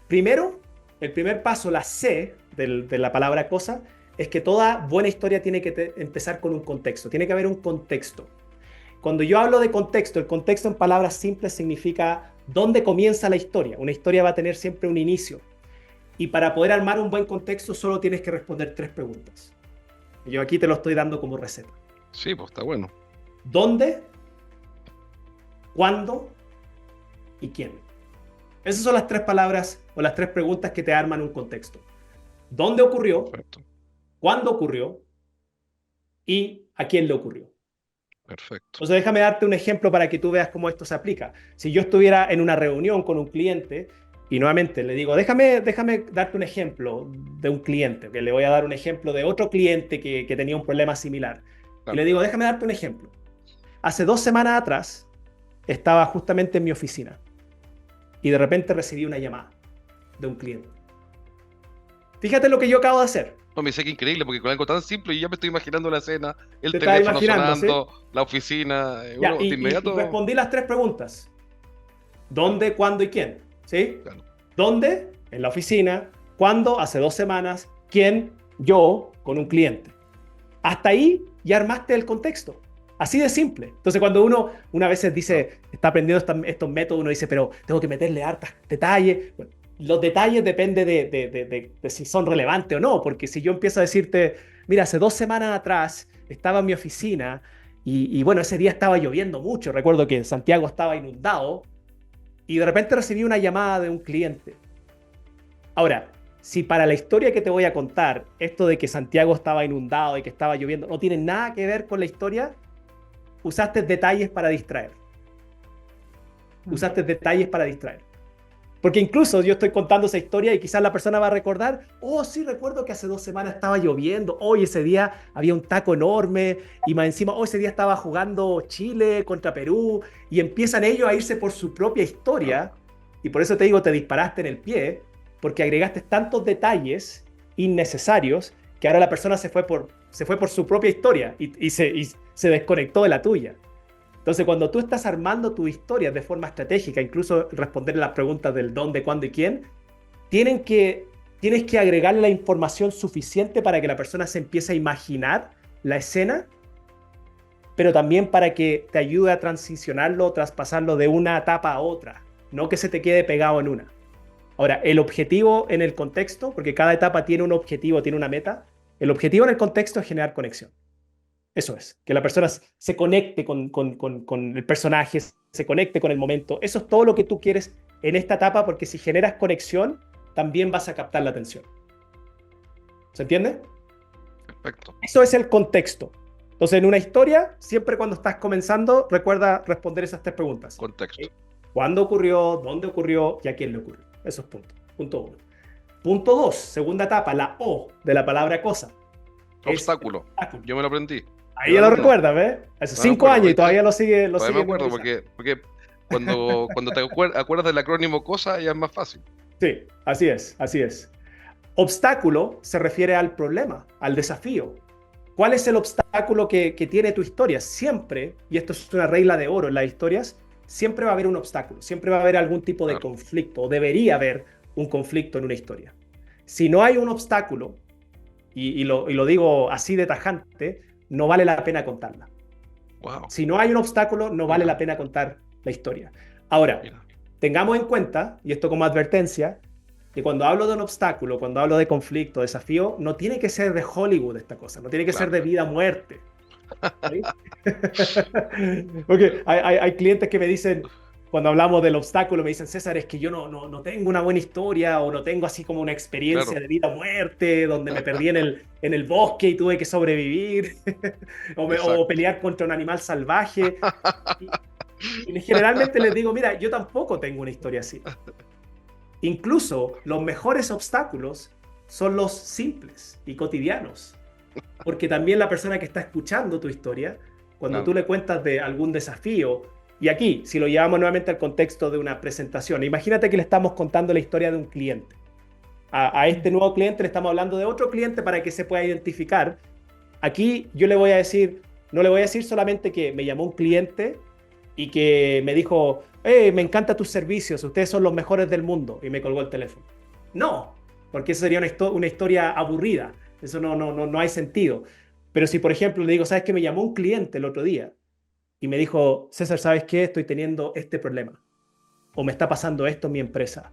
Primero, el primer paso, la C de la palabra cosa, es que toda buena historia tiene que empezar con un contexto. Tiene que haber un contexto. Cuando yo hablo de contexto, el contexto en palabras simples significa dónde comienza la historia. Una historia va a tener siempre un inicio. Y para poder armar un buen contexto, solo tienes que responder 3 preguntas. Yo aquí te lo estoy dando como receta. Sí, pues está bueno. ¿Dónde? ¿Cuándo? ¿Y quién? Esas son las 3 palabras o las 3 preguntas que te arman un contexto. ¿Dónde ocurrió? Perfecto. ¿Cuándo ocurrió? ¿Y a quién le ocurrió? Perfecto. Entonces déjame darte un ejemplo para que tú veas cómo esto se aplica. Si yo estuviera en una reunión con un cliente y nuevamente le digo, déjame darte un ejemplo de un cliente, que le voy a dar un ejemplo de otro cliente que tenía un problema similar. Y Claro. le digo, déjame darte un ejemplo. Hace 2 semanas atrás estaba justamente en mi oficina y de repente recibí una llamada de un cliente. Fíjate lo que yo acabo de hacer. No, me sé que increíble porque con algo tan simple yo ya me estoy imaginando la escena, el Te estaba teléfono imaginando, ¿sí? sonando, la oficina. Ya, Uno de y inmediato. respondí las 3 preguntas. Claro, ¿Dónde, cuándo y quién? ¿Sí? claro. ¿Dónde? En la oficina. ¿Cuándo? Hace 2 semanas. ¿Quién? Yo, con un cliente. Hasta ahí ya armaste el contexto. Así de simple. Entonces, cuando uno una vez Claro. dice, está aprendiendo estos métodos, uno dice, pero tengo que meterle hartas detalles. Bueno, los detalles dependen de si son relevantes o no, porque si yo empiezo a decirte, mira, hace 2 semanas atrás estaba en mi oficina y bueno, ese día estaba lloviendo mucho. Recuerdo que Santiago estaba inundado y de repente recibí una llamada de un cliente. Ahora, si para la historia que te voy a contar, esto de que Santiago estaba inundado y que estaba lloviendo, no tiene nada que ver con la historia, usaste detalles para distraer. Usaste detalles para distraer. Porque incluso yo estoy contando esa historia y quizás la persona va a recordar, oh, sí, recuerdo que hace 2 semanas estaba lloviendo, hoy ese día había un taco enorme y más encima, hoy ese día estaba jugando Chile contra Perú y empiezan ellos a irse por su propia Claro. historia y por eso te digo, te disparaste en el pie, porque agregaste tantos detalles innecesarios que ahora la persona se fue por su propia historia y se desconectó de la tuya. Entonces, cuando tú estás armando tu historia de forma estratégica, incluso responder las preguntas del dónde, cuándo y quién, tienes que agregarle la información suficiente para que la persona se empiece a imaginar la escena, pero también para que te ayude a transicionarlo, traspasarlo de una etapa a otra, no que se te quede pegado en una. Ahora, el objetivo en el contexto, porque cada etapa tiene un objetivo, tiene una meta, el objetivo en el contexto es generar conexión. Eso es, que la persona se conecte con el personaje, se conecte con el momento. Eso es todo lo que tú quieres en esta etapa, porque si generas conexión, también vas a captar la atención. ¿Se entiende? Perfecto. Eso es el contexto. Entonces, en una historia, siempre cuando estás comenzando, recuerda responder esas 3 preguntas. Contexto. ¿Cuándo ocurrió? ¿Dónde ocurrió? ¿Y a quién le ocurrió? Eso es punto 1. Punto 2, segunda etapa, la O de la palabra cosa. Es el Obstáculo. obstáculo. Yo me lo aprendí. Ahí Yo ya era lo alumno. recuerdas, ¿ves? Hace Todavía me 5 acuerdo, años y ¿viste? todavía lo Todavía me sigue acuerdo memorizando. porque cuando te acuerdas del acrónimo cosa ya es más fácil. Sí, así es, así es. Obstáculo se refiere al problema, al desafío. ¿Cuál es el obstáculo que tiene tu historia? Siempre, y esto es una regla de oro en las historias, siempre va a haber un obstáculo, siempre va a haber algún tipo de Claro. conflicto, o debería haber un conflicto en una historia. Si no hay un obstáculo, y lo digo así de tajante, no vale la pena contarla. Wow. Si no hay un obstáculo, no vale la pena contar la historia. Ahora, Mira. tengamos en cuenta, y esto como advertencia, que cuando hablo de un obstáculo, cuando hablo de conflicto, desafío, no tiene que ser de Hollywood esta cosa, no tiene que ser Claro. de vida o muerte. ¿Sí? Porque hay clientes que me dicen, cuando hablamos del obstáculo, me dicen, César, es que yo no tengo una buena historia o no tengo así como una experiencia Claro, de vida o muerte, donde me perdí en el bosque y tuve que sobrevivir, o exacto. pelear contra un animal salvaje. Y generalmente les digo, mira, yo tampoco tengo una historia así. Incluso los mejores obstáculos son los simples y cotidianos, porque también la persona que está escuchando tu historia, cuando tú Claro. le cuentas de algún desafío, y aquí, si lo llevamos nuevamente al contexto de una presentación, imagínate que le estamos contando la historia de un cliente. A este nuevo cliente le estamos hablando de otro cliente para que se pueda identificar. Aquí yo le voy a decir, no le voy a decir solamente que me llamó un cliente y que me dijo, hey, me encantan tus servicios, ustedes son los mejores del mundo, y me colgó el teléfono. No, porque eso sería una historia aburrida, eso no hay sentido. Pero si, por ejemplo, le digo, ¿sabes qué? Me llamó un cliente el otro día y me dijo, César, ¿sabes qué? Estoy teniendo este problema o me está pasando esto en mi empresa.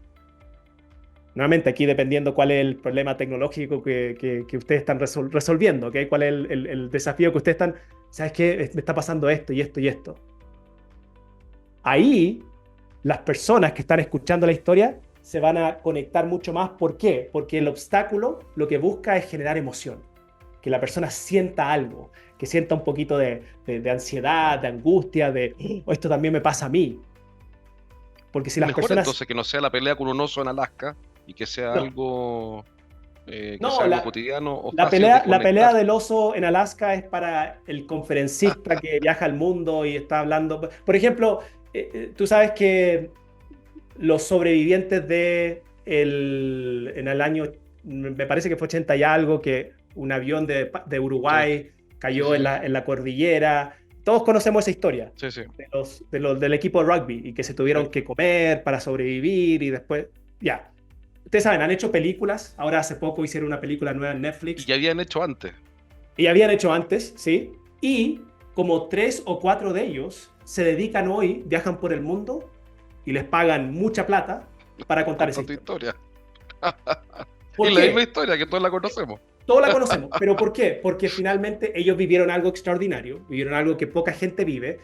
Nuevamente, aquí dependiendo cuál es el problema tecnológico que ustedes están resolviendo, ¿okay? ¿Cuál es el desafío que ustedes están, ¿sabes qué? Me está pasando esto y esto y esto. Ahí las personas que están escuchando la historia se van a conectar mucho más. ¿Por qué? Porque el obstáculo lo que busca es generar emoción, que la persona sienta algo, que sienta un poquito de ansiedad, de angustia, de "Oh, esto también me pasa a mí". Porque si Es las mejor personas... entonces que no sea la pelea con un oso en Alaska y No, que sea no, algo cotidiano o la fácil de la conectar. pelea del oso en Alaska es para el conferencista que viaja al mundo y está hablando. Por ejemplo, tú sabes que los sobrevivientes en el año, me parece que fue 80 y algo, que un avión de Sí, Uruguay sí, cayó sí, sí, en la cordillera. Todos conocemos esa historia sí, sí, del equipo de rugby y que se sí. tuvieron que comer para sobrevivir y después, ya. Ustedes saben, han hecho películas. Ahora hace poco hicieron una película nueva en Y Netflix ya habían hecho antes. y habían hecho antes, ¿sí? Y como 3 o 4 de ellos se dedican hoy, viajan por el mundo y les pagan mucha plata para contar esa Contó tu historia. historia. Y ¿Por la misma qué? historia que todos la conocemos. Todos la conocemos, pero ¿por qué? Porque finalmente ellos vivieron algo extraordinario, vivieron algo que poca gente vive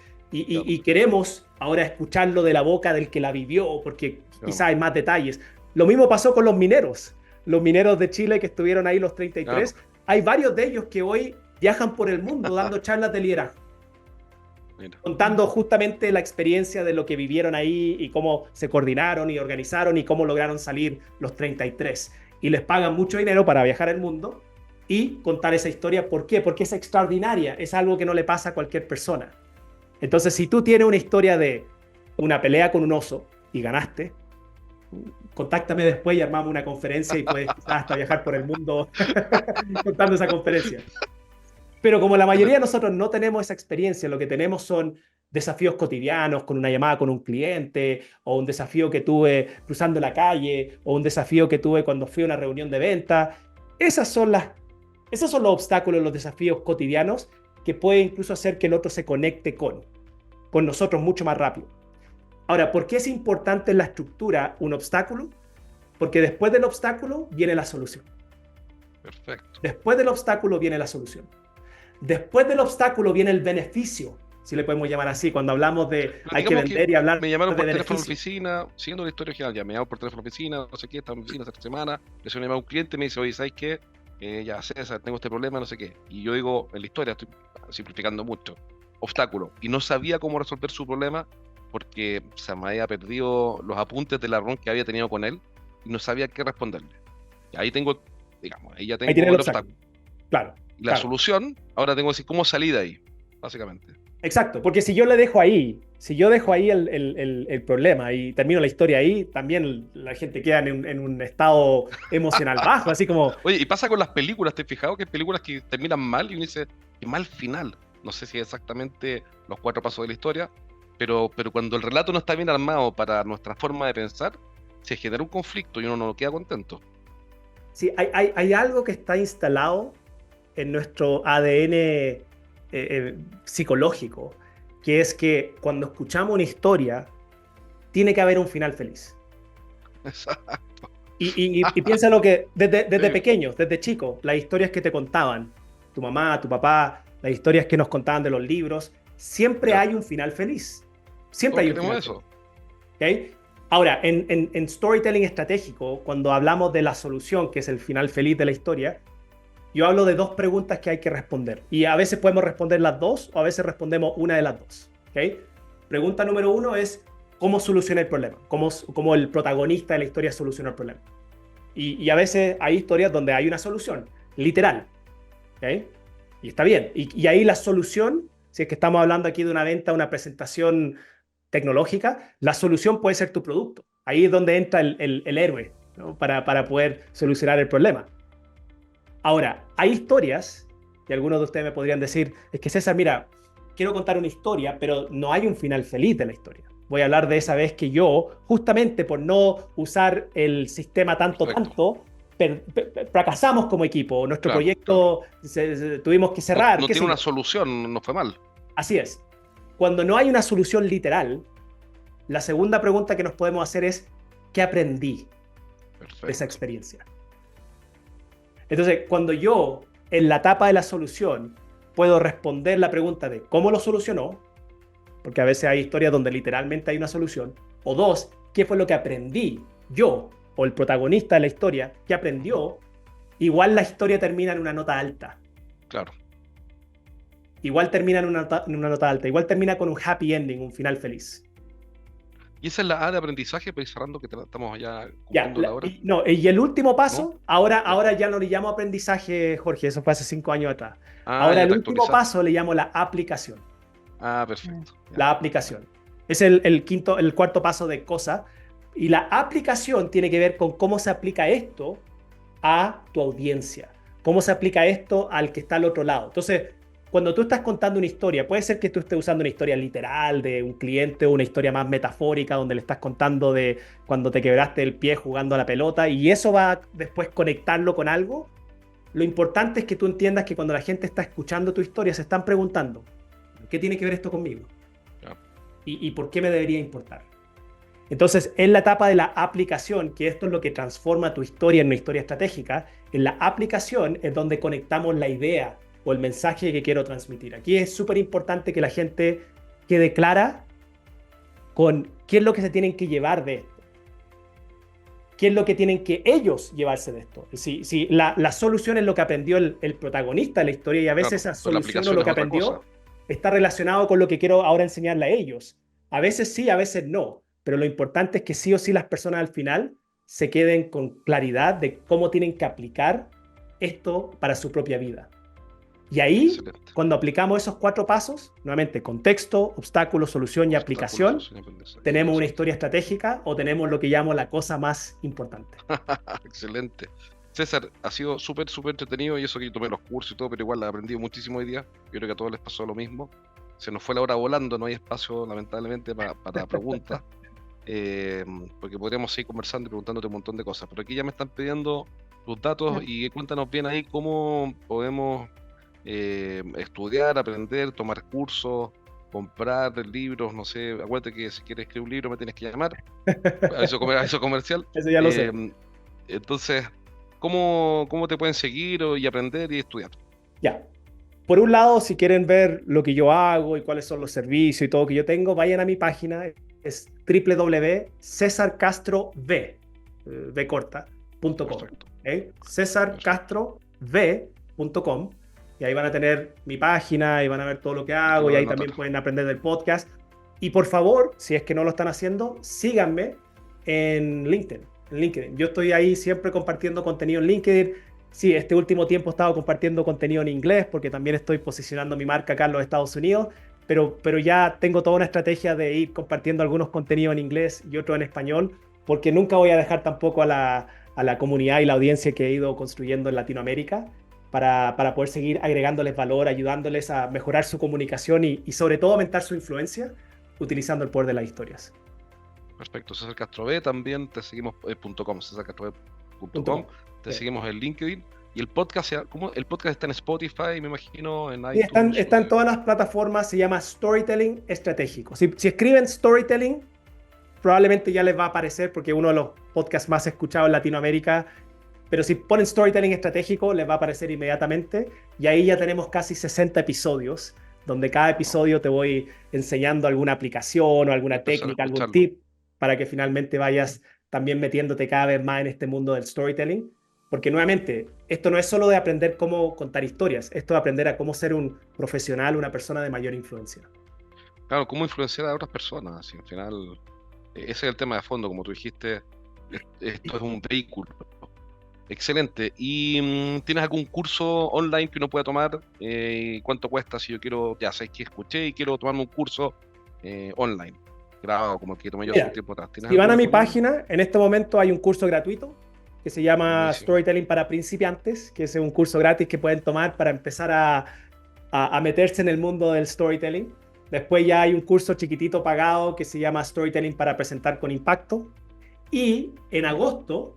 Claro, y queremos ahora escucharlo de la boca del que la vivió, porque quizá claro, hay más detalles. Lo mismo pasó con los mineros de Chile que estuvieron ahí los claro. 33. Hay varios de ellos que hoy viajan por el mundo dando charlas de liderazgo, Mira, contando justamente la experiencia de lo que vivieron ahí y cómo se coordinaron y organizaron y cómo lograron salir los 33. Y les pagan mucho dinero para viajar el mundo y contar esa historia. ¿Por qué? Porque es extraordinaria, es algo que no le pasa a cualquier persona. Entonces, si tú tienes una historia de una pelea con un oso y ganaste, contáctame después y armamos una conferencia y puedes quizás hasta viajar por el mundo contando esa conferencia. Pero como la mayoría de excelente. nosotros no tenemos esa experiencia, lo que tenemos son desafíos cotidianos, con una llamada con un cliente, o un desafío que tuve cruzando la calle, o un desafío que tuve cuando fui a una reunión de venta. Esas son esos son los obstáculos, los desafíos cotidianos que puede incluso hacer que el otro se conecte con nosotros mucho más rápido. Ahora, ¿por qué es importante en la estructura un obstáculo? Porque después del obstáculo viene la solución. Perfecto. Después del obstáculo viene la solución. Después del obstáculo viene el beneficio, si le podemos llamar así, cuando hablamos de Pero hay que digamos que vender y hablar me llamaron de por teléfono a la beneficio. oficina, siguiendo la historia original, ya me llamaron por teléfono a la oficina, no sé qué, estaba en mi oficina esta semana, le hice una llamada a un cliente y me dice, oye, ¿sabes qué? Ya, César, tengo este problema, no sé qué. Y yo digo, en la historia, estoy simplificando mucho, obstáculo. Y no sabía cómo resolver su problema porque se me había perdido los apuntes de la reunión que había tenido con él y no sabía qué responderle. Y ahí tengo, digamos, ahí ya Ahí tiene tengo el el obstáculo. obstáculo. Claro, Y la claro. solución, ahora tengo que decir cómo salí de ahí, básicamente. Exacto, porque si yo le dejo ahí, si yo dejo Claro. ahí el problema y termino la historia ahí, también la gente queda en un estado emocional bajo, así como, Oye, y pasa con las películas, ¿te has fijado que hay películas que terminan mal y uno dice, qué mal final? No sé si es exactamente los 4 pasos de la historia, pero cuando el relato no está bien armado para nuestra forma de pensar, se genera un conflicto y uno no queda contento. si hay algo que está instalado en nuestro ADN psicológico, que es que cuando escuchamos una historia, tiene que haber un final feliz. Y piensa lo que desde Sí, pequeños, desde chicos, las historias que te contaban, tu mamá, tu papá, las historias que nos contaban de los libros, siempre claro, hay un final feliz. Siempre todos hay un queremos final feliz. eso. ¿Ok? Ahora, en storytelling estratégico, cuando hablamos de la solución, que es el final feliz de la historia, yo hablo de dos preguntas que hay que responder. Y a veces podemos responder las dos o a veces respondemos una de las dos. ¿Ok? Pregunta número uno es, ¿cómo soluciona el problema? ¿Cómo el protagonista de la historia soluciona el problema? Y a veces hay historias donde hay una solución, literal. ¿Ok? Y está bien. Y ahí la solución, si es que estamos hablando aquí de una venta, una presentación tecnológica, la solución puede ser tu producto. Ahí es donde entra el héroe, ¿no? Para poder solucionar el problema. Ahora, hay historias, y algunos de ustedes me podrían decir, es que César, mira, quiero contar una historia, pero no hay un final feliz de la historia. Voy a hablar de esa vez que yo, justamente por no usar el sistema Perfecto. tanto, fracasamos como equipo. Nuestro Claro, claro. proyecto tuvimos que No, cerrar, no qué tiene sé una yo. solución, no fue mal. Así es. Cuando no hay una solución literal, la segunda pregunta que nos podemos hacer es, ¿qué aprendí de esa Perfecto. experiencia? Entonces, cuando yo, en la etapa de la solución, puedo responder la pregunta de cómo lo solucionó, porque a veces hay historias donde literalmente hay una solución, o dos, ¿qué fue lo que aprendí yo o el protagonista de la historia, qué Ujú. aprendió? Igual la historia termina en una nota alta. Claro. Igual termina en una nota alta. Igual termina con un happy ending, un final feliz. Y esa es la A de aprendizaje, para ir cerrando, que estamos ya Ya, cumpliendo la hora, no, y el último ¿no? paso, ahora, Ya. ahora ya no le llamo aprendizaje, Jorge, eso fue hace 5 años atrás. Ah, Ahora ya el te último actualizaste. paso le llamo la aplicación. Ah, perfecto. Ya, La ya. aplicación. Es el cuarto paso de cosa. Y la aplicación tiene que ver con cómo se aplica esto a tu audiencia, cómo se aplica esto al que está al otro lado. Entonces, cuando tú estás contando una historia, puede ser que tú estés usando una historia literal de un cliente o una historia más metafórica donde le estás contando de cuando te quebraste el pie jugando a la pelota y eso va a después conectarlo con algo. Lo importante es que tú entiendas que cuando la gente está escuchando tu historia se están preguntando, ¿qué tiene que ver esto conmigo? Ya. ¿Y por qué me debería importar? Entonces, en la etapa de la aplicación, que esto es lo que transforma tu historia en una historia estratégica, en la aplicación es donde conectamos la idea o el mensaje que quiero transmitir. Aquí es súper importante que la gente quede clara con qué es lo que se tienen que llevar de esto, qué es lo que tienen que ellos llevarse de esto. Si la solución es lo que aprendió el protagonista de la historia y a veces Claro, esa pero la solución o aplicación lo es que otra cosa. aprendió está relacionado con lo que quiero ahora enseñarle a ellos. A veces sí, a veces no, pero lo importante es que sí o sí las personas al final se queden con claridad de cómo tienen que aplicar esto para su propia vida. Y ahí, Excelente. cuando aplicamos esos 4 pasos, nuevamente contexto, obstáculo, solución y Obstáculos, aplicación, solución y aprendizaje. tenemos una Interesante. historia estratégica o tenemos lo que llamo la cosa más importante. Excelente. César, ha sido súper, súper entretenido y eso que yo tomé los cursos y todo, pero igual he aprendido muchísimo hoy día. Yo creo que a todos les pasó lo mismo. Se nos fue la hora volando, no hay espacio, lamentablemente, para preguntas, eh, porque podríamos seguir conversando y preguntándote un montón de cosas. Pero aquí ya me están pidiendo tus datos y cuéntanos bien ahí cómo podemos estudiar, aprender, tomar cursos, comprar libros, no sé. Acuérdate que si quieres escribir un libro me tienes que llamar, a eso comercial. Eso ya lo sé. Eh, entonces, ¿cómo te pueden seguir y aprender y estudiar? Ya. Por un lado, si quieren ver lo que yo hago y cuáles son los servicios y todo que yo tengo, vayan a mi página, es www.cesarcastrov, v corta.com. Perfecto, perfecto. cesarcastrov.com y ahí van a tener mi página y van a ver todo lo que Aquí hago lo y voy a ahí anotar. también pueden aprender del podcast. Y por favor, si es que no lo están haciendo, síganme en LinkedIn. En LinkedIn. Yo estoy ahí siempre compartiendo contenido en LinkedIn. Sí, este último tiempo he estado compartiendo contenido en inglés porque también estoy posicionando mi marca acá en los Estados Unidos, pero ya tengo toda una estrategia de ir compartiendo algunos contenidos en inglés y otros en español, porque nunca voy a dejar tampoco a la comunidad y la audiencia que he ido construyendo en Latinoamérica para poder seguir agregándoles valor, ayudándoles a mejorar su comunicación y sobre todo aumentar su influencia utilizando el poder de las historias. Perfecto. César Castro B, también te seguimos .com, cesarcastrob.com, .com. te Sí. seguimos en LinkedIn. Y el podcast, ¿cómo? El podcast está en Spotify, me imagino, en Sí, están, iTunes. están todas las plataformas, se llama Storytelling Estratégico. Si escriben Storytelling, probablemente ya les va a aparecer porque es uno de los podcasts más escuchados en Latinoamérica. Pero si ponen Storytelling Estratégico, les va a aparecer inmediatamente. Y ahí ya tenemos casi 60 episodios, donde cada Wow, episodio te voy enseñando alguna aplicación o voy a alguna empezar a técnica, algún escucharlo. tip para que finalmente vayas también metiéndote cada vez más en este mundo del storytelling. Porque nuevamente, esto no es solo de aprender cómo contar historias, esto de aprender a cómo ser un profesional, una persona de mayor influencia. Claro, cómo influenciar a otras personas. Si al final, ese es el tema de fondo, como tú dijiste, esto es un vehículo. Excelente. ¿Y tienes algún curso online que uno pueda tomar? ¿Cuánto cuesta si yo quiero, ya sabes que escuché y quiero tomarme un curso online, grabado como el que tomé yo hace un Mira, tiempo atrás? ¿Tienes si van alguno a mi disponible? página, en este momento hay un curso gratuito que se llama Buenísimo. Storytelling para principiantes, que es un curso gratis que pueden tomar para empezar a meterse en el mundo del storytelling. Después ya hay un curso chiquitito pagado que se llama Storytelling para presentar con impacto. Y en agosto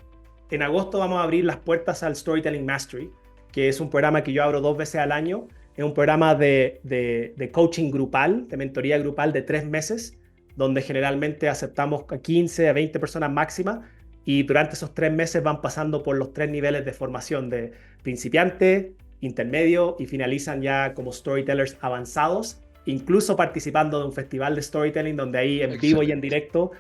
vamos a abrir las puertas al Storytelling Mastery, que es un programa que yo abro 2 veces al año. Es un programa de coaching grupal, de mentoría grupal de 3 meses, donde generalmente aceptamos a 15 a 20 personas máxima, y durante esos 3 meses van pasando por los 3 niveles de formación de principiante, intermedio y finalizan ya como storytellers avanzados, incluso participando de un festival de storytelling donde ahí en vivo y en Excelente. directo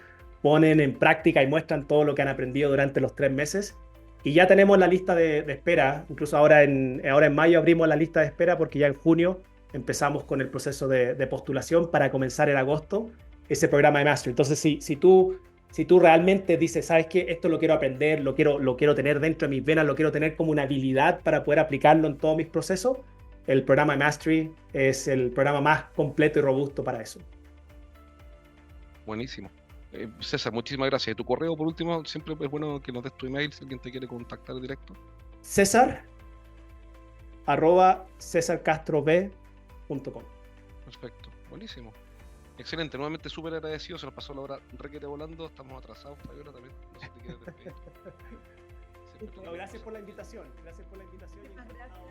ponen en práctica y muestran todo lo que han aprendido durante los 3 meses. Y ya tenemos la lista de espera, incluso ahora en mayo abrimos la lista de espera porque ya en junio empezamos con el proceso de postulación para comenzar en agosto ese programa de Mastery. Entonces, si tú realmente dices, ¿sabes qué? Esto lo quiero aprender, lo quiero tener dentro de mis venas, lo quiero tener como una habilidad para poder aplicarlo en todos mis procesos, el programa de Mastery es el programa más completo y robusto para eso. Buenísimo. César, muchísimas gracias. ¿Y tu correo, por último? Siempre es bueno que nos des tu email si alguien te quiere contactar directo. César @cesarcastrov.com. Perfecto. Buenísimo. Excelente. Nuevamente súper agradecido. Se nos pasó la hora requete volando. Estamos atrasados, Fabiola, también. No sé si te quieres despedir. No, gracias por la invitación. Gracias por la invitación. Muchas gracias.